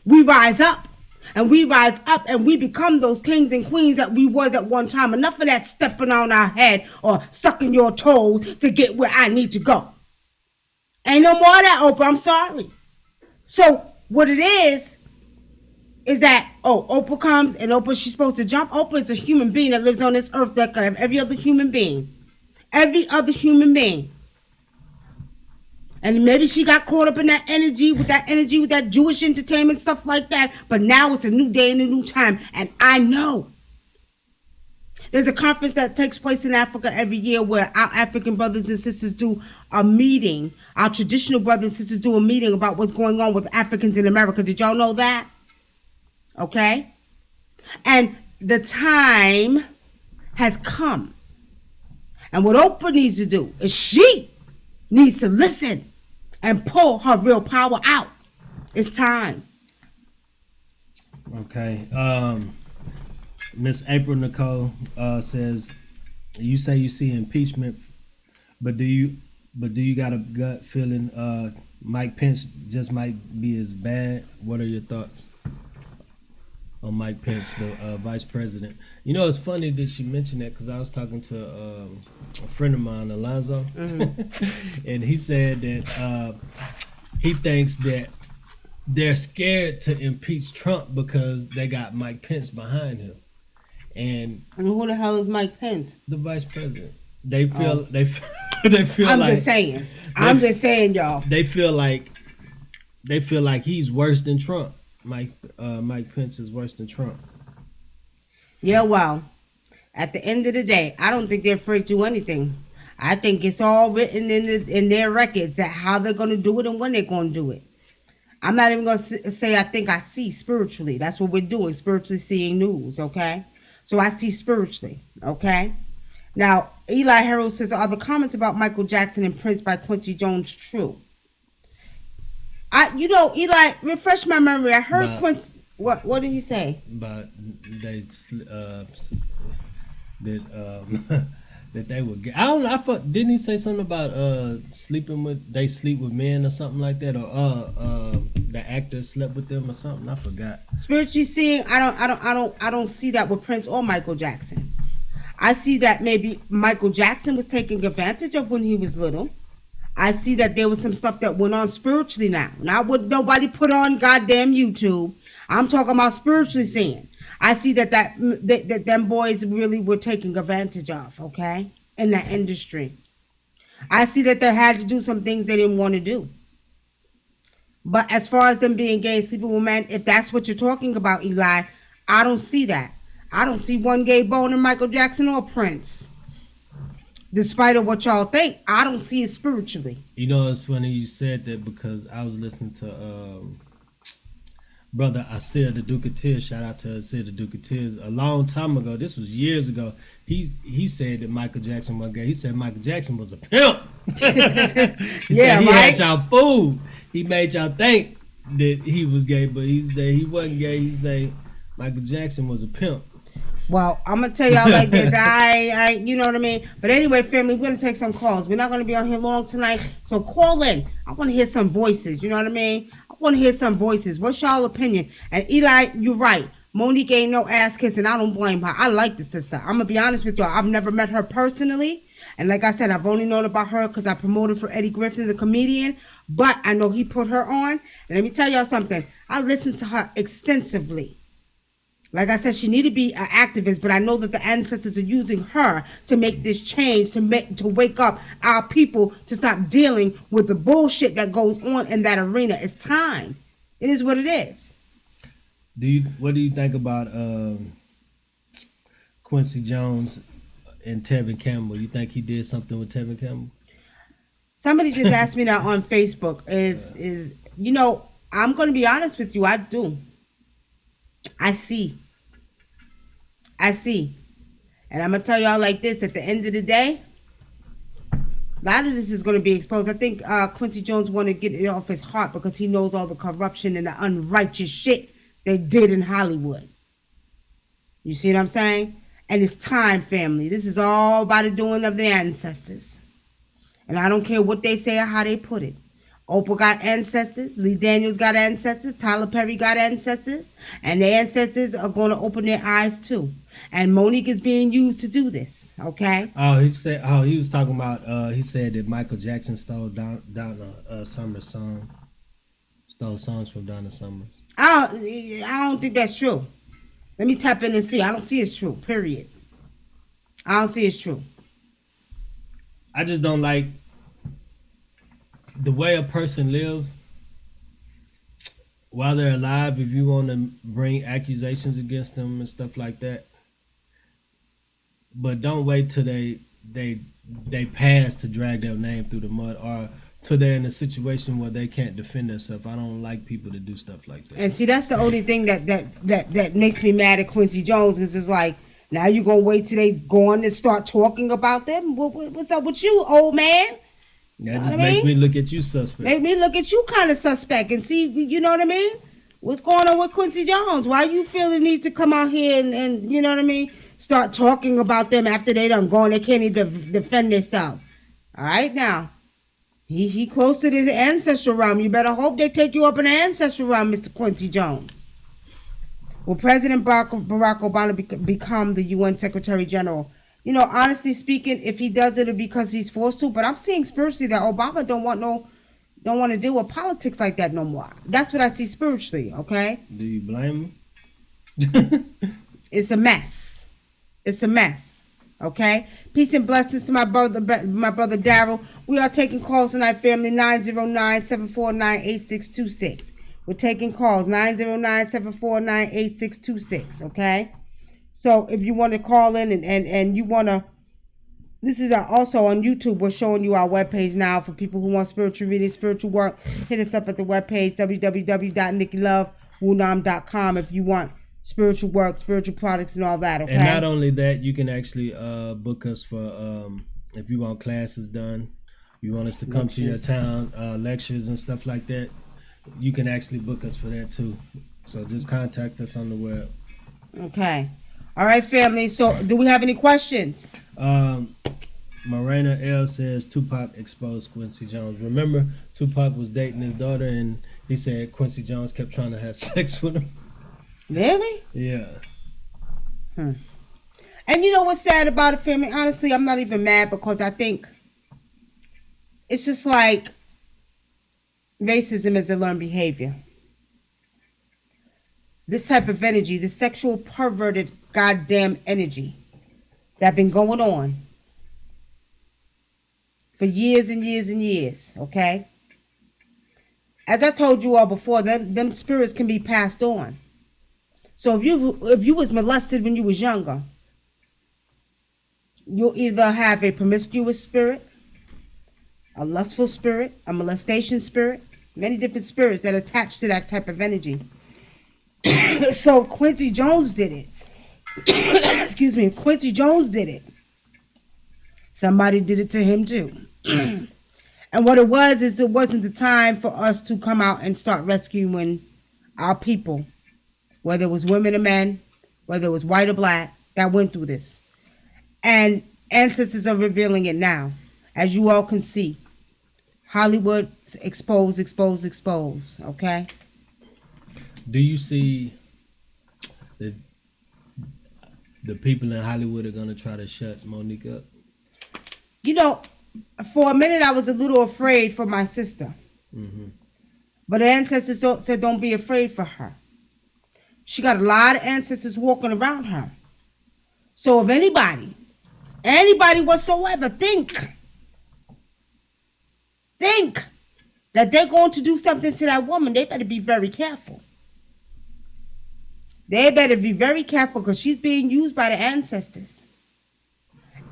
Speaker 2: We rise up, and we rise up, and we become those kings and queens that we was at one time. Enough of that stepping on our head or sucking your toes to get where I need to go. Ain't no more of that, Oprah. I'm sorry. So what it is that, Oprah comes, and Oprah, she's supposed to jump. Oprah is a human being that lives on this earth like every other human being. Every other human being. And maybe she got caught up in that energy, with that Jewish entertainment, stuff like that. But now it's a new day and a new time. And I know. There's a conference that takes place in Africa every year where our African brothers and sisters do a meeting. Our traditional brothers and sisters do a meeting about what's going on with Africans in America. Did y'all know that? Okay? And the time has come. And what Oprah needs to do is she needs to listen and pull her real power out. It's time.
Speaker 1: Okay. Miss April Nicole says, you say you see impeachment, but do you got a gut feeling Mike Pence just might be as bad? What are your thoughts on Mike Pence, the vice president? You know, it's funny that she mentioned that because I was talking to a friend of mine, Alonzo, and he said that he thinks that they're scared to impeach Trump because they got Mike Pence behind him. And
Speaker 2: who the hell is Mike Pence?
Speaker 1: The vice president. They feel they feel
Speaker 2: I'm
Speaker 1: like,
Speaker 2: just saying. I'm just saying, y'all.
Speaker 1: They feel like he's worse than Trump. Mike Pence is worse than Trump.
Speaker 2: Yeah, well, at the end of the day, I don't think they're afraid to do anything. I think it's all written in their records that how they're going to do it and when they're going to do it. I'm not even going to say I think I see spiritually. That's what we're doing, spiritually seeing news, okay? So I see spiritually, okay? Now, Eli Harold says, are the comments about Michael Jackson and Prince by Quincy Jones true? Eli, refresh my memory. I heard Quincy. What did he say?
Speaker 1: But that they would get. I don't know. Didn't he say something about sleep with men or something like that, or the actor slept with them or something? I forgot.
Speaker 2: Spiritually seeing, I don't see that with Prince or Michael Jackson. I see that maybe Michael Jackson was taking advantage of when he was little. I see that there was some stuff that went on spiritually now. Not what nobody put on goddamn YouTube. I'm talking about spiritually seeing. I see that them boys really were taking advantage of, okay, in that industry. I see that they had to do some things they didn't want to do. But as far as them being gay and sleeping with men, if that's what you're talking about, Eli, I don't see that. I don't see one gay bone in Michael Jackson or Prince. Despite of what y'all think, I don't see it spiritually.
Speaker 1: You know, it's funny you said that because I was listening to brother Asir the Duke of Tears. Shout out to Asir the Duke of Tears. A long time ago, this was years ago, he said that Michael Jackson was gay. He said Michael Jackson was a pimp. He said he had y'all fooled. He made y'all think that he was gay, but he said he wasn't gay. He said Michael Jackson was a pimp.
Speaker 2: Well, I'm going to tell y'all like this. I you know what I mean? But anyway, family, we're going to take some calls. We're not going to be on here long tonight. So call in. I want to hear some voices. You know what I mean? I want to hear some voices. What's y'all opinion? And Eli, you're right. Monique ain't no ass kiss, and I don't blame her. I like the sister. I'm going to be honest with y'all. I've never met her personally. And like I said, I've only known about her because I promoted for Eddie Griffin, the comedian. But I know he put her on. And let me tell y'all something. I listened to her extensively. Like I said, she need to be an activist, but I know that the ancestors are using her to make this change, to wake up our people to stop dealing with the bullshit that goes on in that arena. It's time. It is what it is.
Speaker 1: What do you think about Quincy Jones and Tevin Campbell? You think he did something with Tevin Campbell?
Speaker 2: Somebody just asked me that on Facebook. Is I'm going to be honest with you. I do. I see. And I'm going to tell y'all like this. At the end of the day, a lot of this is going to be exposed. I think Quincy Jones want to get it off his heart because he knows all the corruption and the unrighteous shit they did in Hollywood. You see what I'm saying? And it's time, family. This is all by the doing of the ancestors. And I don't care what they say or how they put it. Oprah got ancestors. Lee Daniels got ancestors. Tyler Perry got ancestors. And their ancestors are going to open their eyes too. And Monique is being used to do this. Okay?
Speaker 1: He was talking about, he said that Michael Jackson stole Donna Summer's song. Stole songs from Donna Summer.
Speaker 2: I don't think that's true. Let me tap in and see. I don't see it's true. Period. I don't see it's true.
Speaker 1: I just don't like the way a person lives while they're alive, if you want to bring accusations against them and stuff like that, but don't wait till they pass to drag their name through the mud, or till they're in a situation where they can't defend themselves. I don't like people to do stuff like that.
Speaker 2: And see, that's the only thing that makes me mad at Quincy Jones, because it's like, now you gonna wait till they go on and start talking about them? What's up with you, old man?
Speaker 1: That just makes me look at you suspect.
Speaker 2: Make me look at you kind of suspect and see, you know what I mean? What's going on with Quincy Jones? Why you feel the need to come out here and you know what I mean? Start talking about them after they done gone. They can't even defend themselves. All right, now. He close to the ancestral realm. You better hope they take you up in the ancestral realm, Mr. Quincy Jones. Will President Barack Obama become the UN Secretary General? You know, honestly speaking, if he does it, it'll be because he's forced to. But I'm seeing spiritually that Obama don't want to deal with politics like that no more. That's what I see spiritually. Okay.
Speaker 1: Do you blame him?
Speaker 2: It's a mess. It's a mess. Okay. Peace and blessings to my brother Daryl. We are taking calls tonight, family. 909-749-8626. We're taking calls. 909-749-8626. Okay. So if you want to call in and you want to, this is also on YouTube. We're showing you our webpage now for people who want spiritual reading, spiritual work. Hit us up at the webpage, www.nikkilovewunam.com, if you want spiritual work, spiritual products, and all that. Okay.
Speaker 1: And not only that, you can actually book us for if you want classes done, you want us to come to your town, lectures and stuff like that. You can actually book us for that too. So just contact us on the web.
Speaker 2: Okay. All right, family. So, do we have any questions?
Speaker 1: Morena L says Tupac exposed Quincy Jones. Remember, Tupac was dating his daughter, and he said Quincy Jones kept trying to have sex with him.
Speaker 2: Really?
Speaker 1: Yeah.
Speaker 2: And you know what's sad about it, family? Honestly, I'm not even mad, because I think it's just like racism is a learned behavior. This type of energy, this sexual perverted goddamn energy that been going on for years and years and years, okay? As I told you all before, them spirits can be passed on. So if you was molested when you was younger, you'll either have a promiscuous spirit, a lustful spirit, a molestation spirit, many different spirits that attach to that type of energy. So Quincy Jones did it. Excuse me, Quincy Jones did it. Somebody did it to him too. And what it was is, it wasn't the time for us to come out and start rescuing our people, whether it was women or men, whether it was white or black, that went through this. And ancestors are revealing it now, as you all can see. Hollywood expose, okay?
Speaker 1: Do you see the people in Hollywood are going to try to shut Monique up?
Speaker 2: You know, for a minute I was a little afraid for my sister.
Speaker 1: Mm-hmm.
Speaker 2: But the ancestors said don't be afraid for her. She got a lot of ancestors walking around her. So if anybody whatsoever think that they're going to do something to that woman, they better be very careful. They better be very careful, because she's being used by the ancestors.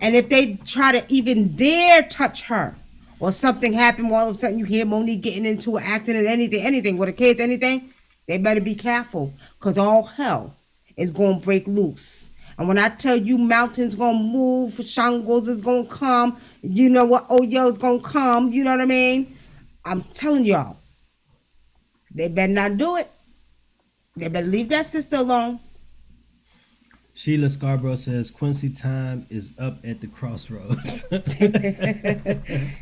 Speaker 2: And if they try to even dare touch her, or something happen, all of a sudden you hear Monique getting into an accident, anything with the kids, anything, they better be careful, because all hell is going to break loose. And when I tell you mountains going to move, Shangos is going to come, you know what, Oyo is going to come, you know what I mean? I'm telling y'all, they better not do it. They better leave that sister alone.
Speaker 1: Sheila Scarborough says Quincy time is up at the crossroads.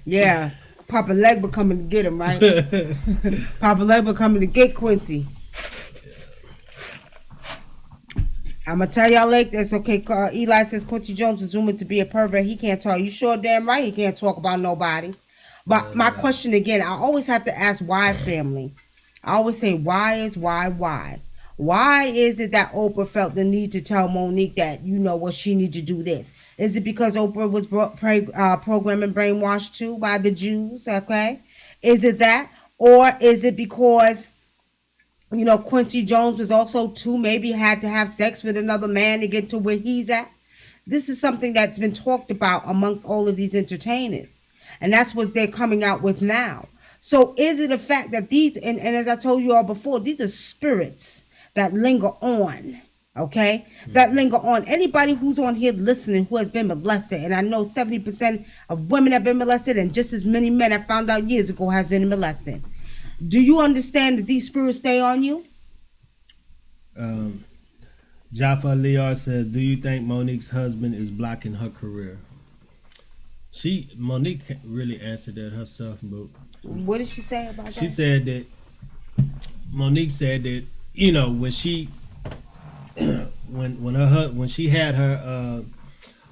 Speaker 2: Yeah, Papa Legba coming to get him, right? Papa Legba coming to get Quincy. I'm gonna tell y'all like this, okay? Eli says Quincy Jones is rumored to be a pervert. He can't talk. You sure damn right he can't talk about nobody. But my question again, I always have to ask why, family. I always say why is why. Why is it that Oprah felt the need to tell Monique that, you know what, she need to do this? Is it because Oprah was programmed and brainwashed too by the Jews, okay? Is it that? Or is it because, Quincy Jones was also too, maybe had to have sex with another man to get to where he's at? This is something that's been talked about amongst all of these entertainers. And that's what they're coming out with now. So is it a fact that these, and as I told you all before, these are spirits that linger on, okay? That linger on. Anybody who's on here listening who has been molested, and I know 70% of women have been molested, and just as many men I found out years ago has been molested. Do you understand that these spirits stay on you?
Speaker 1: Jaffa Liar says, do you think Monique's husband is blocking her career? Monique really answered that herself, but
Speaker 2: what did she say about that?
Speaker 1: She said that Monique said that when she when she had her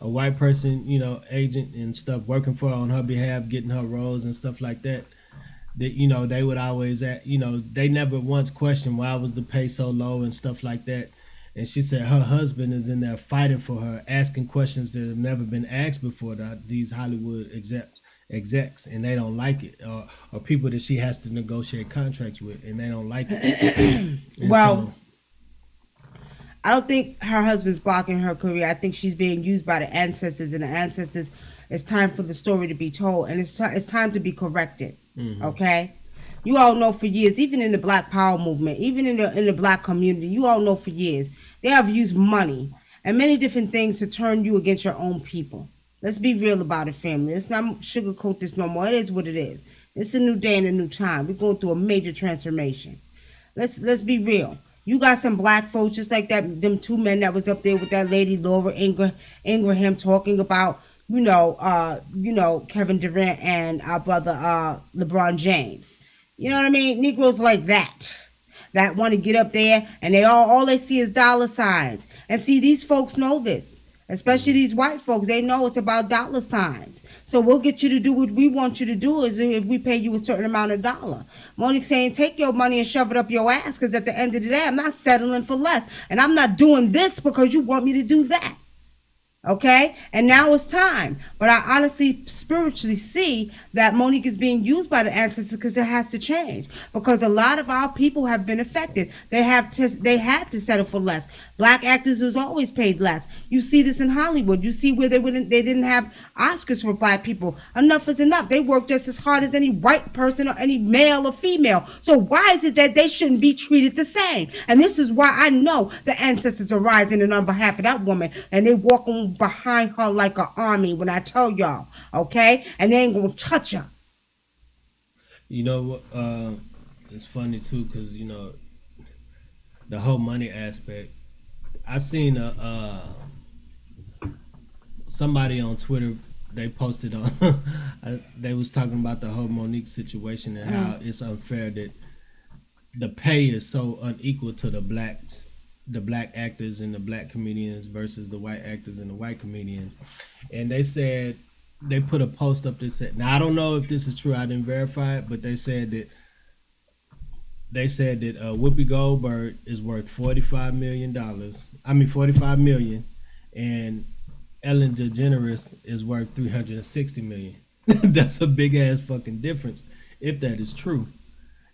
Speaker 1: a white person agent and stuff working for her on her behalf, getting her roles and stuff like that, that they would always they never once questioned why was the pay so low and stuff like that. And she said her husband is in there fighting for her, asking questions that have never been asked before these Hollywood execs, and they don't like it, or people that she has to negotiate contracts with, and they don't like it.
Speaker 2: Well, I don't think her husband's blocking her career. I think she's being used by the ancestors, and the ancestors, it's time for the story to be told, and it's time to be corrected. Okay? You all know for years, even in the Black Power movement, even in the Black community, you all know for years, they have used money and many different things to turn you against your own people. Let's be real about it, family. Let's not sugarcoat this no more. It is what it is. It's a new day and a new time. We're going through a major transformation. Let's be real. You got some black folks just like that. Them two men that was up there with that lady Laura Ingraham talking about, Kevin Durant and our brother LeBron James. You know what I mean? Negroes like that want to get up there, and all they see is dollar signs. And see, these folks know this, especially these white folks. They know it's about dollar signs. So we'll get you to do what we want you to do is if we pay you a certain amount of dollar. Monique saying, take your money and shove it up your ass, because at the end of the day, I'm not settling for less. And I'm not doing this because you want me to do that. Okay, and now it's time. But I honestly spiritually see that Monique is being used by the ancestors because it has to change, because a lot of our people have been affected. They had to settle for less. Black actors was always paid less. You see this in Hollywood. You see where they didn't have Oscars for black people. Enough is enough. They work just as hard as any white person or any male or female. So why is it that they shouldn't be treated the same? And this is why I know the ancestors are rising on behalf of that woman, and they walk on behind her like an army when I tell y'all, okay? And they ain't gonna touch her.
Speaker 1: You know what? It's funny too, because the whole money aspect. I seen somebody on Twitter. They posted on. They was talking about the whole Monique situation and how it's unfair that the pay is so unequal to the black actors and the black comedians versus the white actors and the white comedians. And they said, they put a post up that said, now I don't know if this is true, I didn't verify it, but they said that Whoopi Goldberg is worth $45 million, and Ellen DeGeneres is worth $360 million. That's a big ass fucking difference if that is true.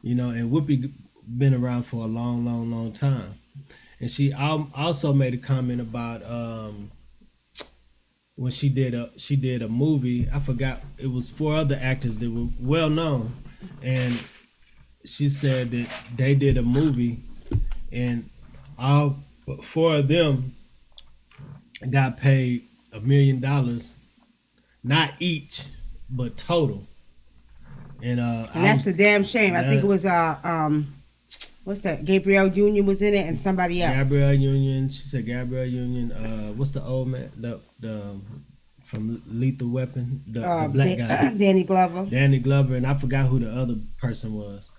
Speaker 1: And Whoopi been around for a long time. And she also made a comment about when she did a movie. I forgot, it was 4 other actors that were well known, and she said that they did a movie, and all 4 of them got paid $1 million, not each, but total. And
Speaker 2: that's a damn shame. I think it was what's that? Gabrielle Union was in it, and somebody else.
Speaker 1: Gabrielle Union. She said Gabrielle Union. What's the old man? The from Lethal Weapon, the black guy.
Speaker 2: Danny Glover.
Speaker 1: Danny Glover, and I forgot who the other person was.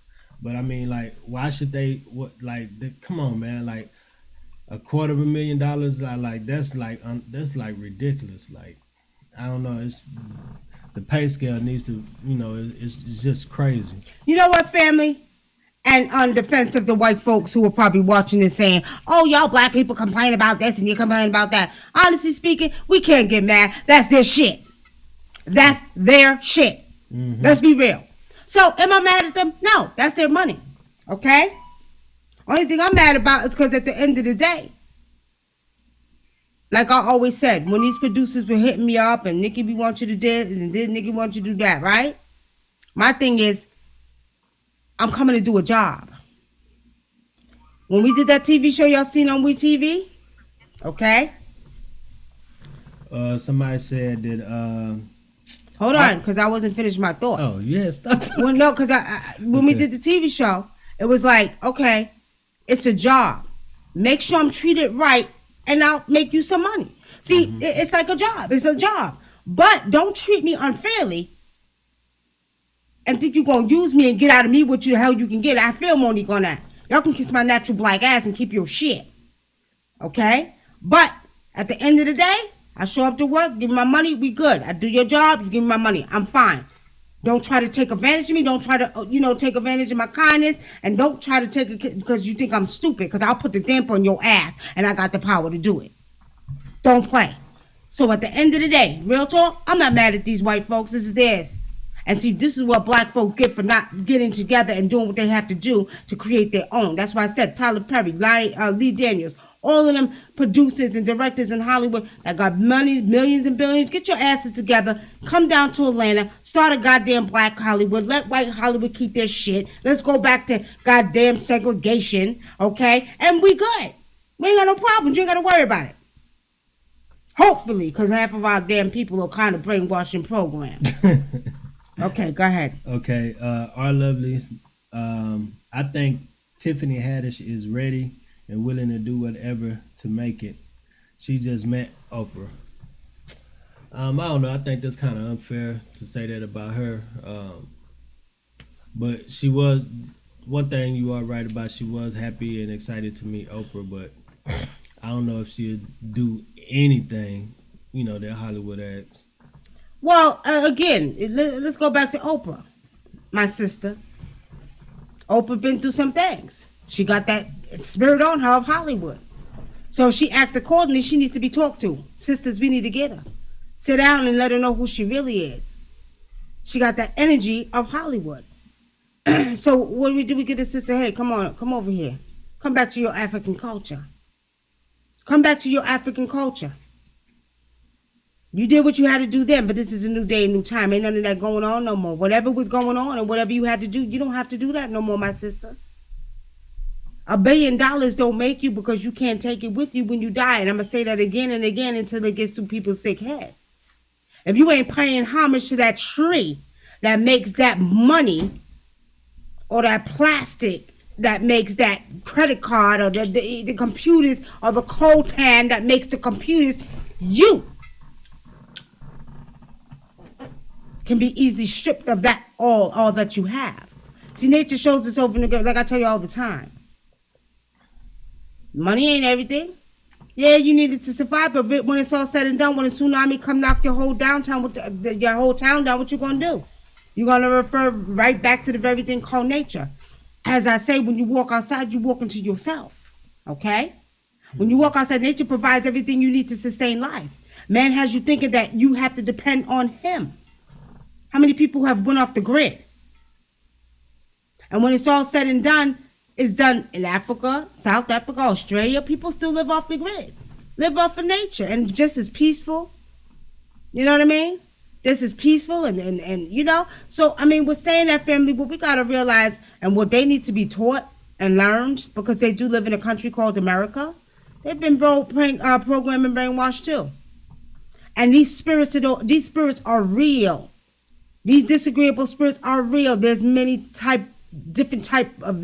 Speaker 1: But I mean, like, why should they? Come on, man. Like, $250,000. That's ridiculous. Like, I don't know. It's the pay scale needs to. It's just crazy.
Speaker 2: You know what, family? And on defense of the white folks who are probably watching and saying, oh, y'all black people complain about this and you complain about that. Honestly speaking, we can't get mad. That's their shit. That's their shit. Mm-hmm. Let's be real. So am I mad at them? No, that's their money. Okay? Only thing I'm mad about is because at the end of the day, like I always said, when these producers were hitting me up and Nikki, we want you to do this and this, Nikki want you to do that, right? My thing is, I'm coming to do a job. When we did that TV show y'all seen on WeTV, okay?
Speaker 1: Somebody said that.
Speaker 2: Hold on, because I wasn't finished my thought.
Speaker 1: Oh, yeah, stop.
Speaker 2: Well, no, because when we did the TV show, it was like, okay, it's a job. Make sure I'm treated right, and I'll make you some money. See, it's like a job. It's a job. But don't treat me unfairly and think you're going to use me and get out of me what the hell you can get. I feel Monique on that. Y'all can kiss my natural black ass and keep your shit. Okay? But at the end of the day, I show up to work, give me my money, we good. I do your job, you give me my money. I'm fine. Don't try to take advantage of me. Don't try to, take advantage of my kindness. And don't try to take it because you think I'm stupid. Because I'll put the damper on your ass and I got the power to do it. Don't play. So at the end of the day, real talk, I'm not mad at these white folks. This is theirs. And see, this is what black folk get for not getting together and doing what they have to do to create their own. That's why I said Tyler Perry, Lee Daniels, all of them producers and directors in Hollywood that got money, millions and billions. Get your asses together. Come down to Atlanta. Start a goddamn black Hollywood. Let white Hollywood keep their shit. Let's go back to goddamn segregation, okay? And we good. We ain't got no problems. You ain't got to worry about it. Hopefully, because half of our damn people are kind of brainwashing programs. Okay, go ahead.
Speaker 1: Okay, our lovelies. I think Tiffany Haddish is ready and willing to do whatever to make it. She just met Oprah. I don't know. I think that's kind of unfair to say that about her. But she was, one thing you are right about, she was happy and excited to meet Oprah, but I don't know if she'd do anything, that Hollywood asks.
Speaker 2: Well, again, let's go back to Oprah, my sister. Oprah been through some things. She got that spirit on her of Hollywood. So if she acts accordingly, she needs to be talked to. Sisters, we need to get her. Sit down and let her know who she really is. She got that energy of Hollywood. So what do? We get the sister, hey, come over here. Come back to your African culture. Come back to your African culture. You did what you had to do then, but this is a new day, a new time. Ain't none of that going on no more. Whatever was going on and whatever you had to do, you don't have to do that no more, my sister. $1 billion don't make you because you can't take it with you when you die. And I'm going to say that again and again until it gets to people's thick head. If you ain't paying homage to that tree that makes that money or that plastic that makes that credit card or the computers or the coltan that makes the computers, you can be easily stripped of that all that you have. See, nature shows us over and again, like I tell you all the time. Money ain't everything. Yeah, you need it to survive, but when it's all said and done, when a tsunami come knock your whole downtown, your whole town down, what you gonna do? You're gonna refer right back to the very thing called nature. As I say, when you walk outside, you walk into yourself. Okay? When you walk outside, nature provides everything you need to sustain life. Man has you thinking that you have to depend on him. How many people have went off the grid? And when it's all said and done, it's done in Africa, South Africa, Australia. People still live off the grid, live off of nature, and just as peaceful. You know what I mean? Just as peaceful and So, I mean, we're saying that, family, what we got to realize and what they need to be taught and learned, because they do live in a country called America. They've been programmed and brainwashed too. And these spirits are real. These disagreeable spirits are real. There's many different type of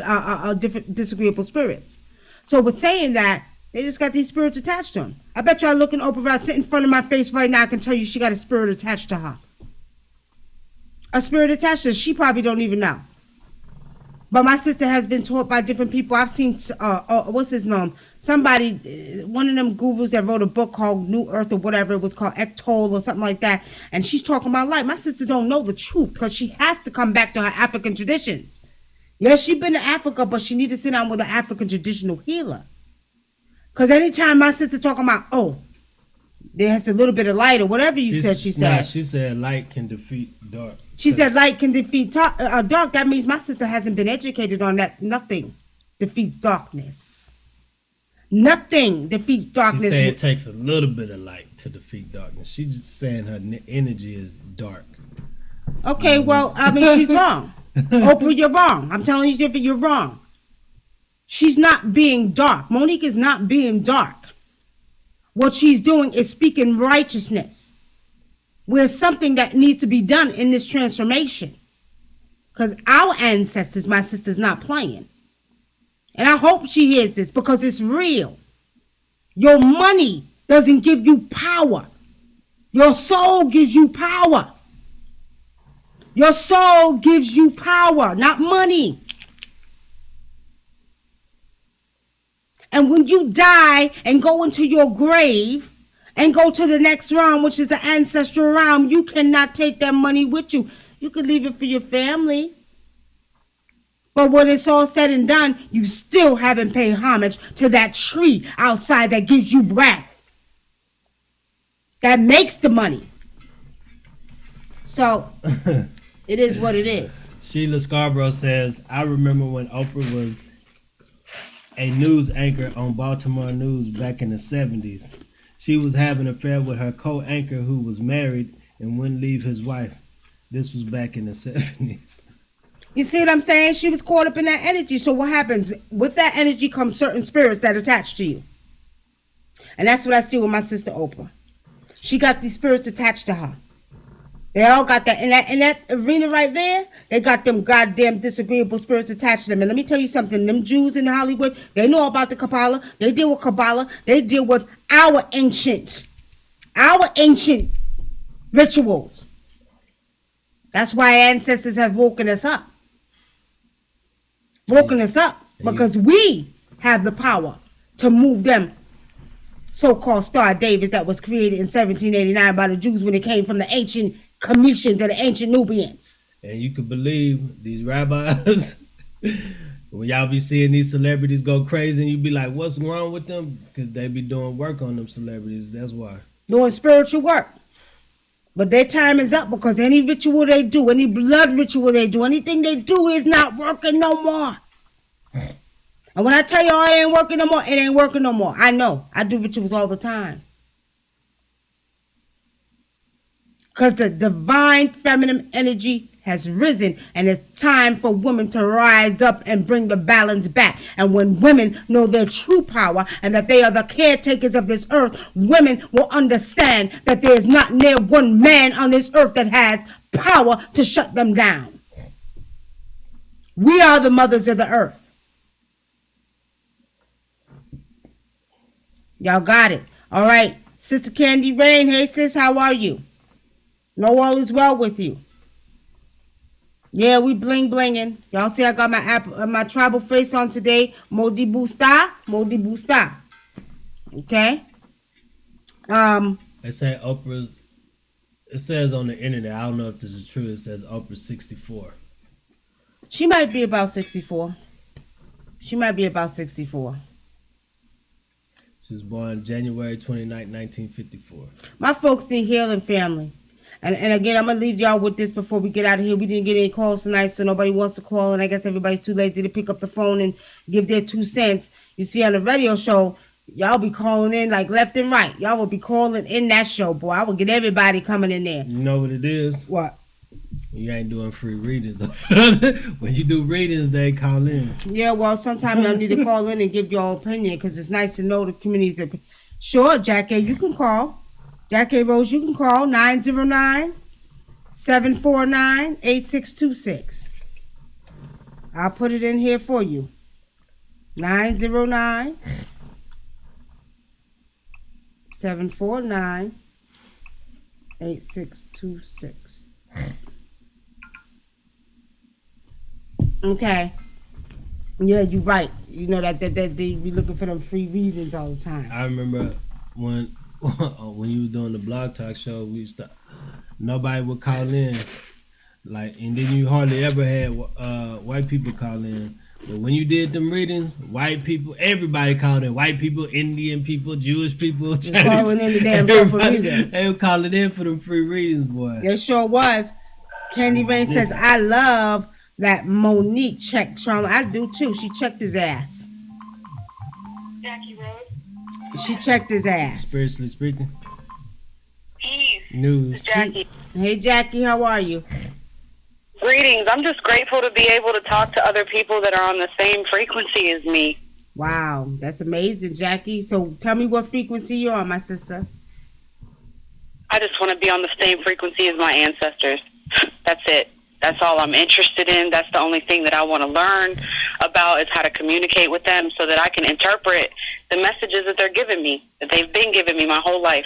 Speaker 2: different disagreeable spirits. So with saying that, they just got these spirits attached to them. I bet y'all looking Oprah out sitting in front of my face right now, I can tell you she got a spirit attached to her. A spirit attached to her. She probably don't even know. But my sister has been taught by different people. I've seen, what's his name? Somebody, one of them gurus that wrote a book called New Earth or whatever it was called, Ectol or something like that. And she's talking about life. My sister don't know the truth because she has to come back to her African traditions. Yes, she's been to Africa, but she needs to sit down with an African traditional healer. Because anytime my sister talking about, there's a little bit of light or whatever you said. She said.
Speaker 1: Nah, she said light can defeat dark.
Speaker 2: She said light can defeat dark. That means my sister hasn't been educated on that. Nothing defeats darkness. Nothing defeats darkness.
Speaker 1: She said it takes a little bit of light to defeat darkness. She's just saying her energy is dark.
Speaker 2: Okay, well, I mean, she's wrong. Oprah, you're wrong. I'm telling you, you're wrong. She's not being dark. Monique is not being dark. What she's doing is speaking righteousness. There's something that needs to be done in this transformation. Because our ancestors, my sister's not playing. And I hope she hears this because it's real. Your money doesn't give you power. Your soul gives you power. Your soul gives you power, not money. And when you die and go into your grave and go to the next realm, which is the ancestral realm, you cannot take that money with you. You can leave it for your family. But when it's all said and done, you still haven't paid homage to that tree outside that gives you breath. That makes the money. So, it is what it is.
Speaker 1: Sheila Scarborough says, I remember when Oprah was a news anchor on Baltimore News back in the 70s. She was having an affair with her co-anchor who was married and wouldn't leave his wife. This was back in the 70s.
Speaker 2: You see what I'm saying? She was caught up in that energy. So what happens? With that energy comes certain spirits that attach to you. And that's what I see with my sister Oprah. She got these spirits attached to her. They all got that. In that arena right there, they got them goddamn disagreeable spirits attached to them. And let me tell you something. Them Jews in Hollywood, they know about the Kabbalah. They deal with Kabbalah. They deal with our ancient rituals. That's why ancestors have woken us up. Because we have the power to move them so-called Star Davis that was created in 1789 by the Jews when it came from the ancient Cometians and the ancient Nubians.
Speaker 1: And you could believe these rabbis, when y'all be seeing these celebrities go crazy and you be like, what's wrong with them? Because they be doing work on them celebrities. That's why. Doing
Speaker 2: spiritual work. But their time is up because any ritual they do, any blood ritual they do, anything they do is not working no more. And when I tell y'all it ain't working no more, it ain't working no more. I know. I do rituals all the time. Because the divine feminine energy has risen and it's time for women to rise up and bring the balance back. And when women know their true power and that they are the caretakers of this earth, women will understand that there is not near one man on this earth that has power to shut them down. We are the mothers of the earth. Y'all got it. All right. Sister Candy Rain. Hey, sis, how are you? No, all is well with you. Yeah, we bling blinging. Y'all see I got my tribal face on today. Modi Busta. Okay.
Speaker 1: They say Oprah's. It says on the internet. I don't know if this is true. It says Oprah's 64.
Speaker 2: She might be about 64. She was
Speaker 1: born January 29, 1954.
Speaker 2: My folks need healing, family. And again, I'm going to leave y'all with this before we get out of here. We didn't get any calls tonight, so nobody wants to call. And I guess everybody's too lazy to pick up the phone and give their 2 cents. You see, on the radio show, y'all be calling in like left and right. Y'all will be calling in that show, boy. I will get everybody coming in there.
Speaker 1: You know what it is?
Speaker 2: What?
Speaker 1: You ain't doing free readings. When you do readings, they call in.
Speaker 2: Yeah, well, sometimes y'all need to call in and give your opinion because it's nice to know the community's opinion. Sure, Jackie, you can call. Jackie Rose, you can call 909-749-8626. I'll put it in here for you. 909-749-8626. Okay. Yeah, you're right. You know that they be looking for them free readings all the time.
Speaker 1: I remember when you were doing the blog talk show, nobody would call in, and then you hardly ever had white people call in. But when you did them readings, white people, everybody called it. White people, Indian people, Jewish people, Chinese.
Speaker 2: Calling in the damn stuff for reading.
Speaker 1: They were calling in for them free readings, boy.
Speaker 2: There sure was. Candy Rain says, I love that Monique checked Charlotte. I do too. She checked his ass.
Speaker 4: Jackie Rose.
Speaker 2: She checked his ass.
Speaker 1: Spiritually speaking.
Speaker 4: Peace.
Speaker 1: News.
Speaker 4: Jackie.
Speaker 2: Hey, Jackie, how are you?
Speaker 4: Greetings. I'm just grateful to be able to talk to other people that are on the same frequency as me.
Speaker 2: Wow, that's amazing, Jackie. So tell me what frequency you're on, my sister.
Speaker 4: I just want to be on the same frequency as my ancestors. That's it. That's all I'm interested in. That's the only thing that I want to learn about is how to communicate with them so that I can interpret the messages that they're giving me, that they've been giving me my whole life.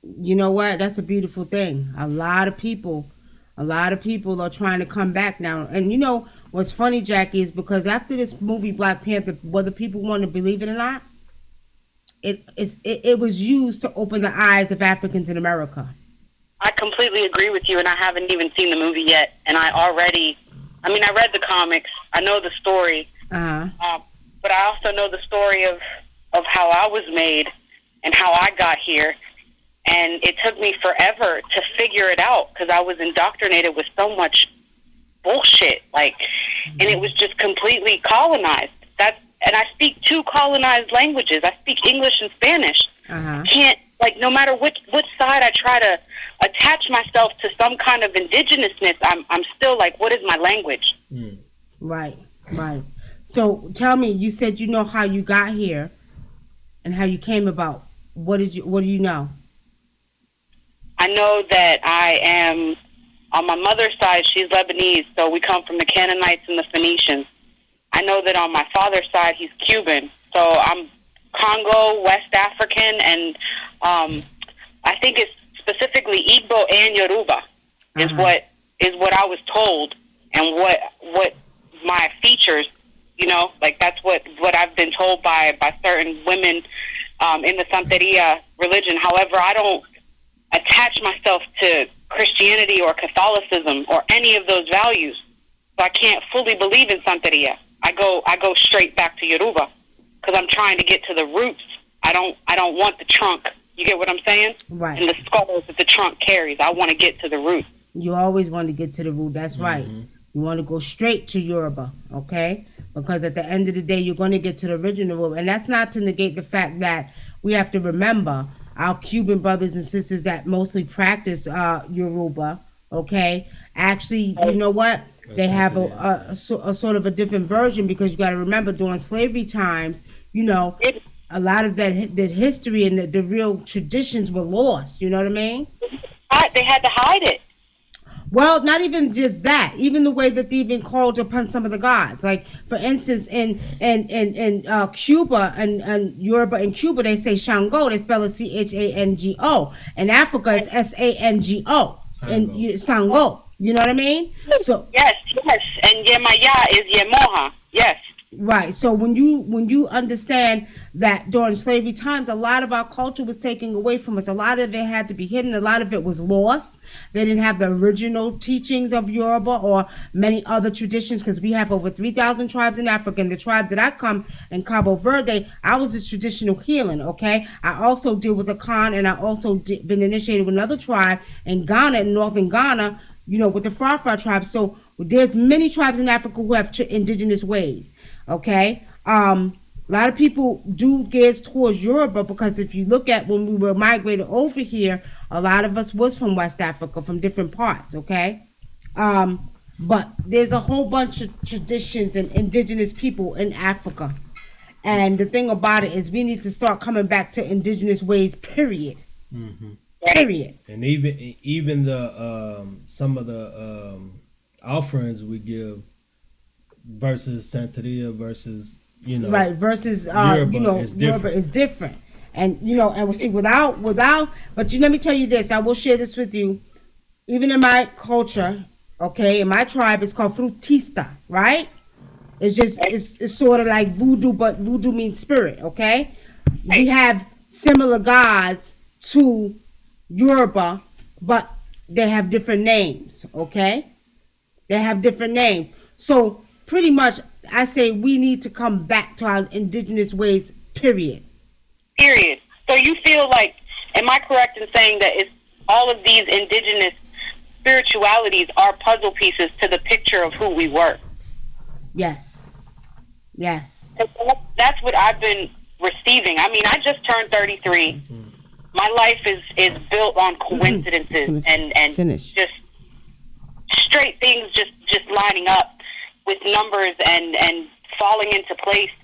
Speaker 2: You know what? That's a beautiful thing. A lot of people are trying to come back now. And you know what's funny, Jackie, is because after this movie Black Panther, whether people want to believe it or not, it was used to open the eyes of Africans in America.
Speaker 4: I completely agree with you, and I haven't even seen the movie yet. And I read the comics. I know the story. But I also know the story of how I was made and how I got here. And it took me forever to figure it out because I was indoctrinated with so much bullshit. And it was just completely colonized. And I speak two colonized languages. I speak English and Spanish. Can't, no matter which side I try to attach myself to some kind of indigenousness, I'm still what is my language?
Speaker 2: Right. So tell me, you said you know how you got here and how you came about. What do you know?
Speaker 4: I know that I am, on my mother's side, she's Lebanese, so we come from the Canaanites and the Phoenicians. I know that on my father's side, he's Cuban, so I'm Congo, West African, and I think it's specifically Igbo and Yoruba is what I was told, and what my features, that's what I've been told by certain women in the Santeria religion. However, I don't attach myself to Christianity or Catholicism or any of those values, so I can't fully believe in Santeria. I go straight back to Yoruba because I'm trying to get to the roots. I don't want the trunk. You get what I'm saying?
Speaker 2: Right.
Speaker 4: And the skulls that the trunk carries. I want to get to the root.
Speaker 2: You always want to get to the root. That's right. You want to go straight to Yoruba, okay? Because at the end of the day, you're going to get to the original root. And that's not to negate the fact that we have to remember our Cuban brothers and sisters that mostly practice Yoruba, okay? Actually, you know what? They have a sort of a different version because you got to remember during slavery times, a lot of that history and the real traditions were lost. You know what I mean?
Speaker 4: They had to hide it.
Speaker 2: Well, not even just that. Even the way that they even called upon some of the gods. Like, for instance, in Cuba and Yoruba and Cuba, they say Shango. They spell it Chango. In Africa, it's Sango. And Sango. You know what I mean? So
Speaker 4: yes. And Yemaya is Yemoha. Yes.
Speaker 2: Right. So when you understand that during slavery times, a lot of our culture was taken away from us. A lot of it had to be hidden. A lot of it was lost. They didn't have the original teachings of Yoruba or many other traditions because we have over 3,000 tribes in Africa. And the tribe that I come in Cabo Verde, I was a traditional healing. Okay. I also deal with a Khan, and I also been initiated with another tribe in Ghana, in northern Ghana, with the Fra tribe. So there's many tribes in Africa who have indigenous ways, okay? A lot of people do gaze towards Yoruba because if you look at when we were migrated over here, a lot of us was from West Africa, from different parts, okay? But there's a whole bunch of traditions and indigenous people in Africa. And the thing about it is we need to start coming back to indigenous ways, period. Period.
Speaker 1: And even the some of the offerings we give versus Santeria versus
Speaker 2: right versus Yoruba is different, and and we'll see without but let me tell you this, I will share this with you. Even in my culture, okay, in my tribe, it's called frutista, right? It's just it's sort of like voodoo, but voodoo means spirit, okay? We have similar gods to Yoruba, but they have different names, okay? They have different names. So pretty much, I say we need to come back to our indigenous ways, period.
Speaker 4: Period. So you feel like, am I correct in saying that it's all of these indigenous spiritualities are puzzle pieces to the picture of who we were?
Speaker 2: Yes. Yes.
Speaker 4: That's what I've been receiving. I mean, I just turned 33. My life is built on coincidences and just straight things just lining up with numbers and falling into place.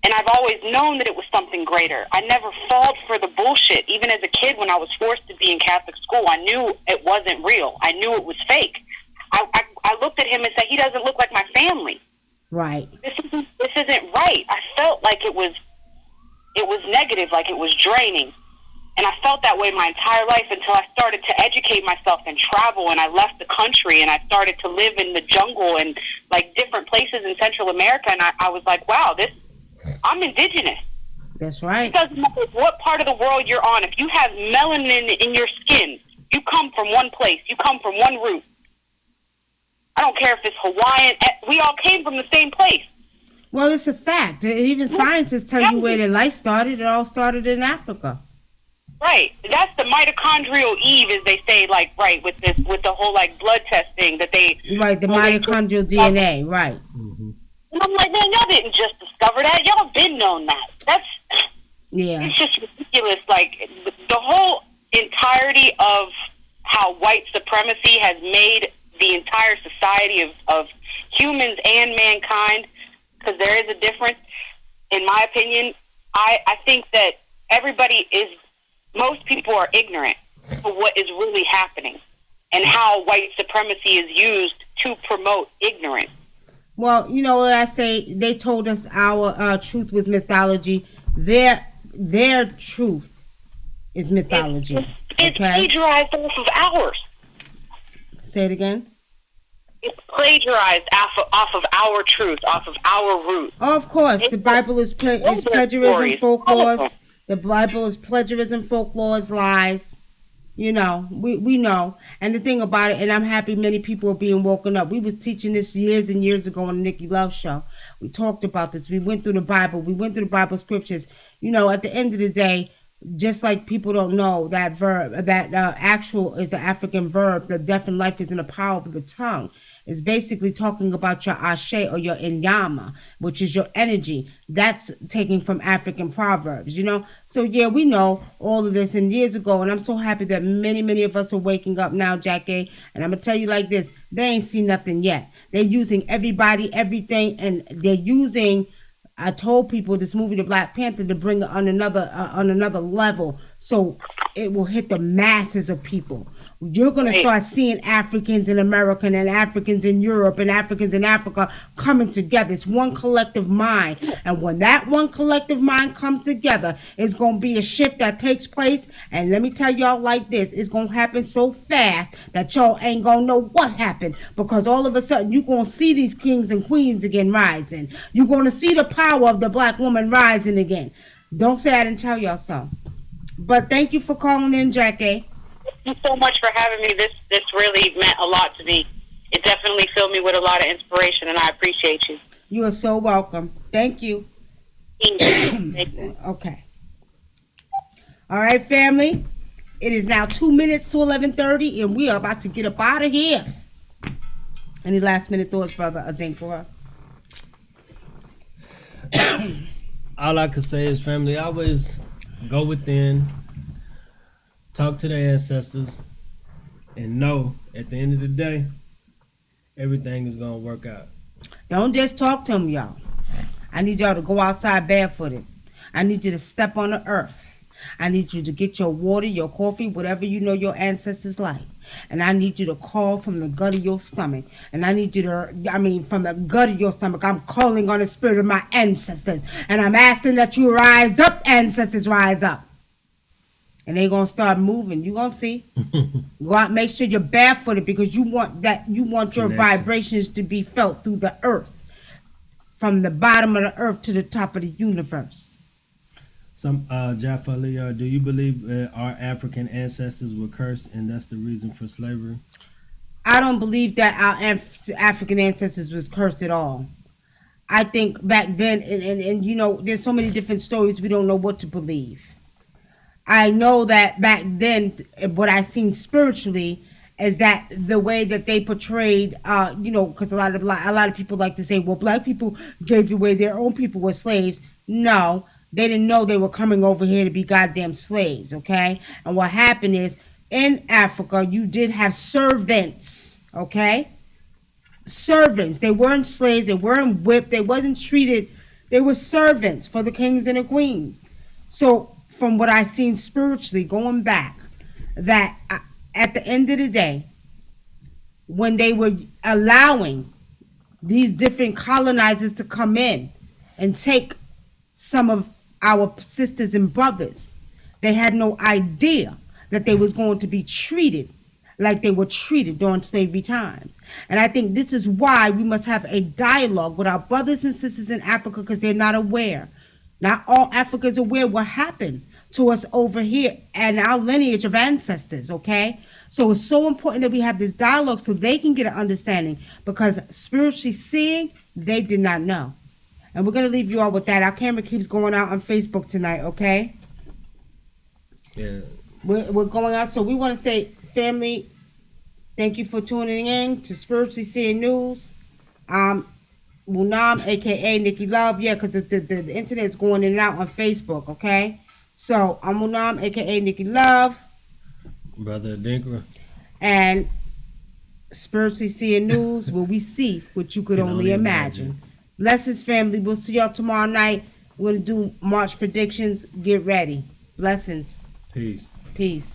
Speaker 4: And I've always known that it was something greater. I never falled for the bullshit. Even as a kid, when I was forced to be in Catholic school, I knew it wasn't real. I knew it was fake. I looked at him and said, he doesn't look like my family.
Speaker 2: Right.
Speaker 4: This isn't right. I felt like it was negative, like it was draining. And I felt that way my entire life until I started to educate myself and travel, and I left the country and I started to live in the jungle and like different places in Central America, and I was like, wow, I'm indigenous.
Speaker 2: That's right.
Speaker 4: It doesn't matter what part of the world you're on. If you have melanin in your skin, you come from one place. You come from one root. I don't care if it's Hawaiian. We all came from the same place.
Speaker 2: Well, it's a fact. Even scientists tell you where their life started. It all started in Africa.
Speaker 4: Right. That's the mitochondrial Eve, as they say, like, right, with the whole, like, blood testing that they...
Speaker 2: Right, the mitochondrial DNA, right.
Speaker 4: Mm-hmm. And I'm like, man, y'all didn't just discover that. Y'all been known that. It's just ridiculous. Like, the whole entirety of how white supremacy has made the entire society of humans and mankind, because there is a difference, in my opinion, I think that most people are ignorant of what is really happening and how white supremacy is used to promote ignorance.
Speaker 2: Well, you know what I say? They told us our truth was mythology. Their truth is mythology.
Speaker 4: It's plagiarized off of ours.
Speaker 2: Say it again.
Speaker 4: It's plagiarized off of our truth, off of our roots.
Speaker 2: Oh, of course, the Bible is plagiarism, folklore. The Bible is plagiarism, folklore, lies. You know, we know. And the thing about it, and I'm happy many people are being woken up. We was teaching this years and years ago on the Nikki Love Show. We talked about this. We went through the Bible. We went through the Bible scriptures. You know, at the end of the day, just like people don't know that verb, that actual is an African verb, the death and life is in the power of the tongue. It's basically talking about your ashe or your inyama, which is your energy. That's taken from African proverbs, you know? So yeah, we know all of this and years ago, and I'm so happy that many of us are waking up now, Jackie. And I'm gonna tell you like this, they ain't seen nothing yet. They're using everybody, everything, and they're using, I told people this movie, The Black Panther, to bring it on another level, so it will hit the masses of people. You're going to start seeing Africans in America and Africans in Europe and Africans in Africa coming together. It's one collective mind. And when that one collective mind comes together, it's going to be a shift that takes place. And let me tell y'all like this, it's going to happen so fast that y'all ain't going to know what happened. Because all of a sudden, you're going to see these kings and queens again rising. You're going to see the power of the black woman rising again. Don't say I didn't tell y'all so. But thank you for calling in, Jackie.
Speaker 4: Thank you so much for having me. This really meant a lot to me. It definitely filled me with a lot of inspiration, and I appreciate you.
Speaker 2: You are so welcome. Thank you.
Speaker 4: Thank you.
Speaker 2: Okay. All right, family. It is now 2 minutes to 11:30, and we are about to get up out of here. Any last minute thoughts, Brother Adinkra?
Speaker 1: All I can say is, family, always go within, talk to their ancestors, and know at the end of the day, everything is going to work out.
Speaker 2: Don't just talk to them, y'all. I need y'all to go outside barefooted. I need you to step on the earth. I need you to get your water, your coffee, whatever you know your ancestors like. And I need you to call from the gut of your stomach. And I need you to, from the gut of your stomach, I'm calling on the spirit of my ancestors. And I'm asking that you rise up, ancestors, rise up. And they're going to start moving. You're going to see. Go out, make sure you're barefooted, because you want your vibrations to be felt through the earth. From the bottom of the earth to the top of the universe.
Speaker 1: Jaffa Lear, do you believe our African ancestors were cursed and that's the reason for slavery?
Speaker 2: I don't believe that our African ancestors was cursed at all. I think back then, and you know, there's so many different stories, we don't know what to believe. I know that back then, what I seen spiritually is that the way that they portrayed, you know, because a lot of people like to say, well, black people gave away their own people were slaves. No, they didn't know they were coming over here to be goddamn slaves, okay? And what happened is, in Africa, you did have servants, okay? Servants. They weren't slaves. They weren't whipped. They wasn't treated. They were servants for the kings and the queens. So from what I've seen spiritually going back, that at the end of the day, when they were allowing these different colonizers to come in and take some of our sisters and brothers, they had no idea that they was going to be treated like they were treated during slavery times. And I think this is why we must have a dialogue with our brothers and sisters in Africa, because they're not aware. Not all Africa is aware what happened to us over here and our lineage of ancestors, okay? So it's so important that we have this dialogue so they can get an understanding, because spiritually seeing, they did not know. And we're going to leave you all with that. Our camera keeps going out on Facebook tonight, okay?
Speaker 1: Yeah.
Speaker 2: We're going out. So we want to say, family, thank you for tuning in to Spiritually Seeing News. Wunam, a.k.a. Nikki Love. Yeah, because the internet's going in and out on Facebook, okay? So I'm Wunam, a.k.a. Nikki Love.
Speaker 1: Brother Adinkra.
Speaker 2: And Spiritually Seeing News, where we see what you could only imagine. Blessings, family. We'll see y'all tomorrow night. We're going to do March predictions. Get ready. Blessings.
Speaker 1: Peace.
Speaker 2: Peace.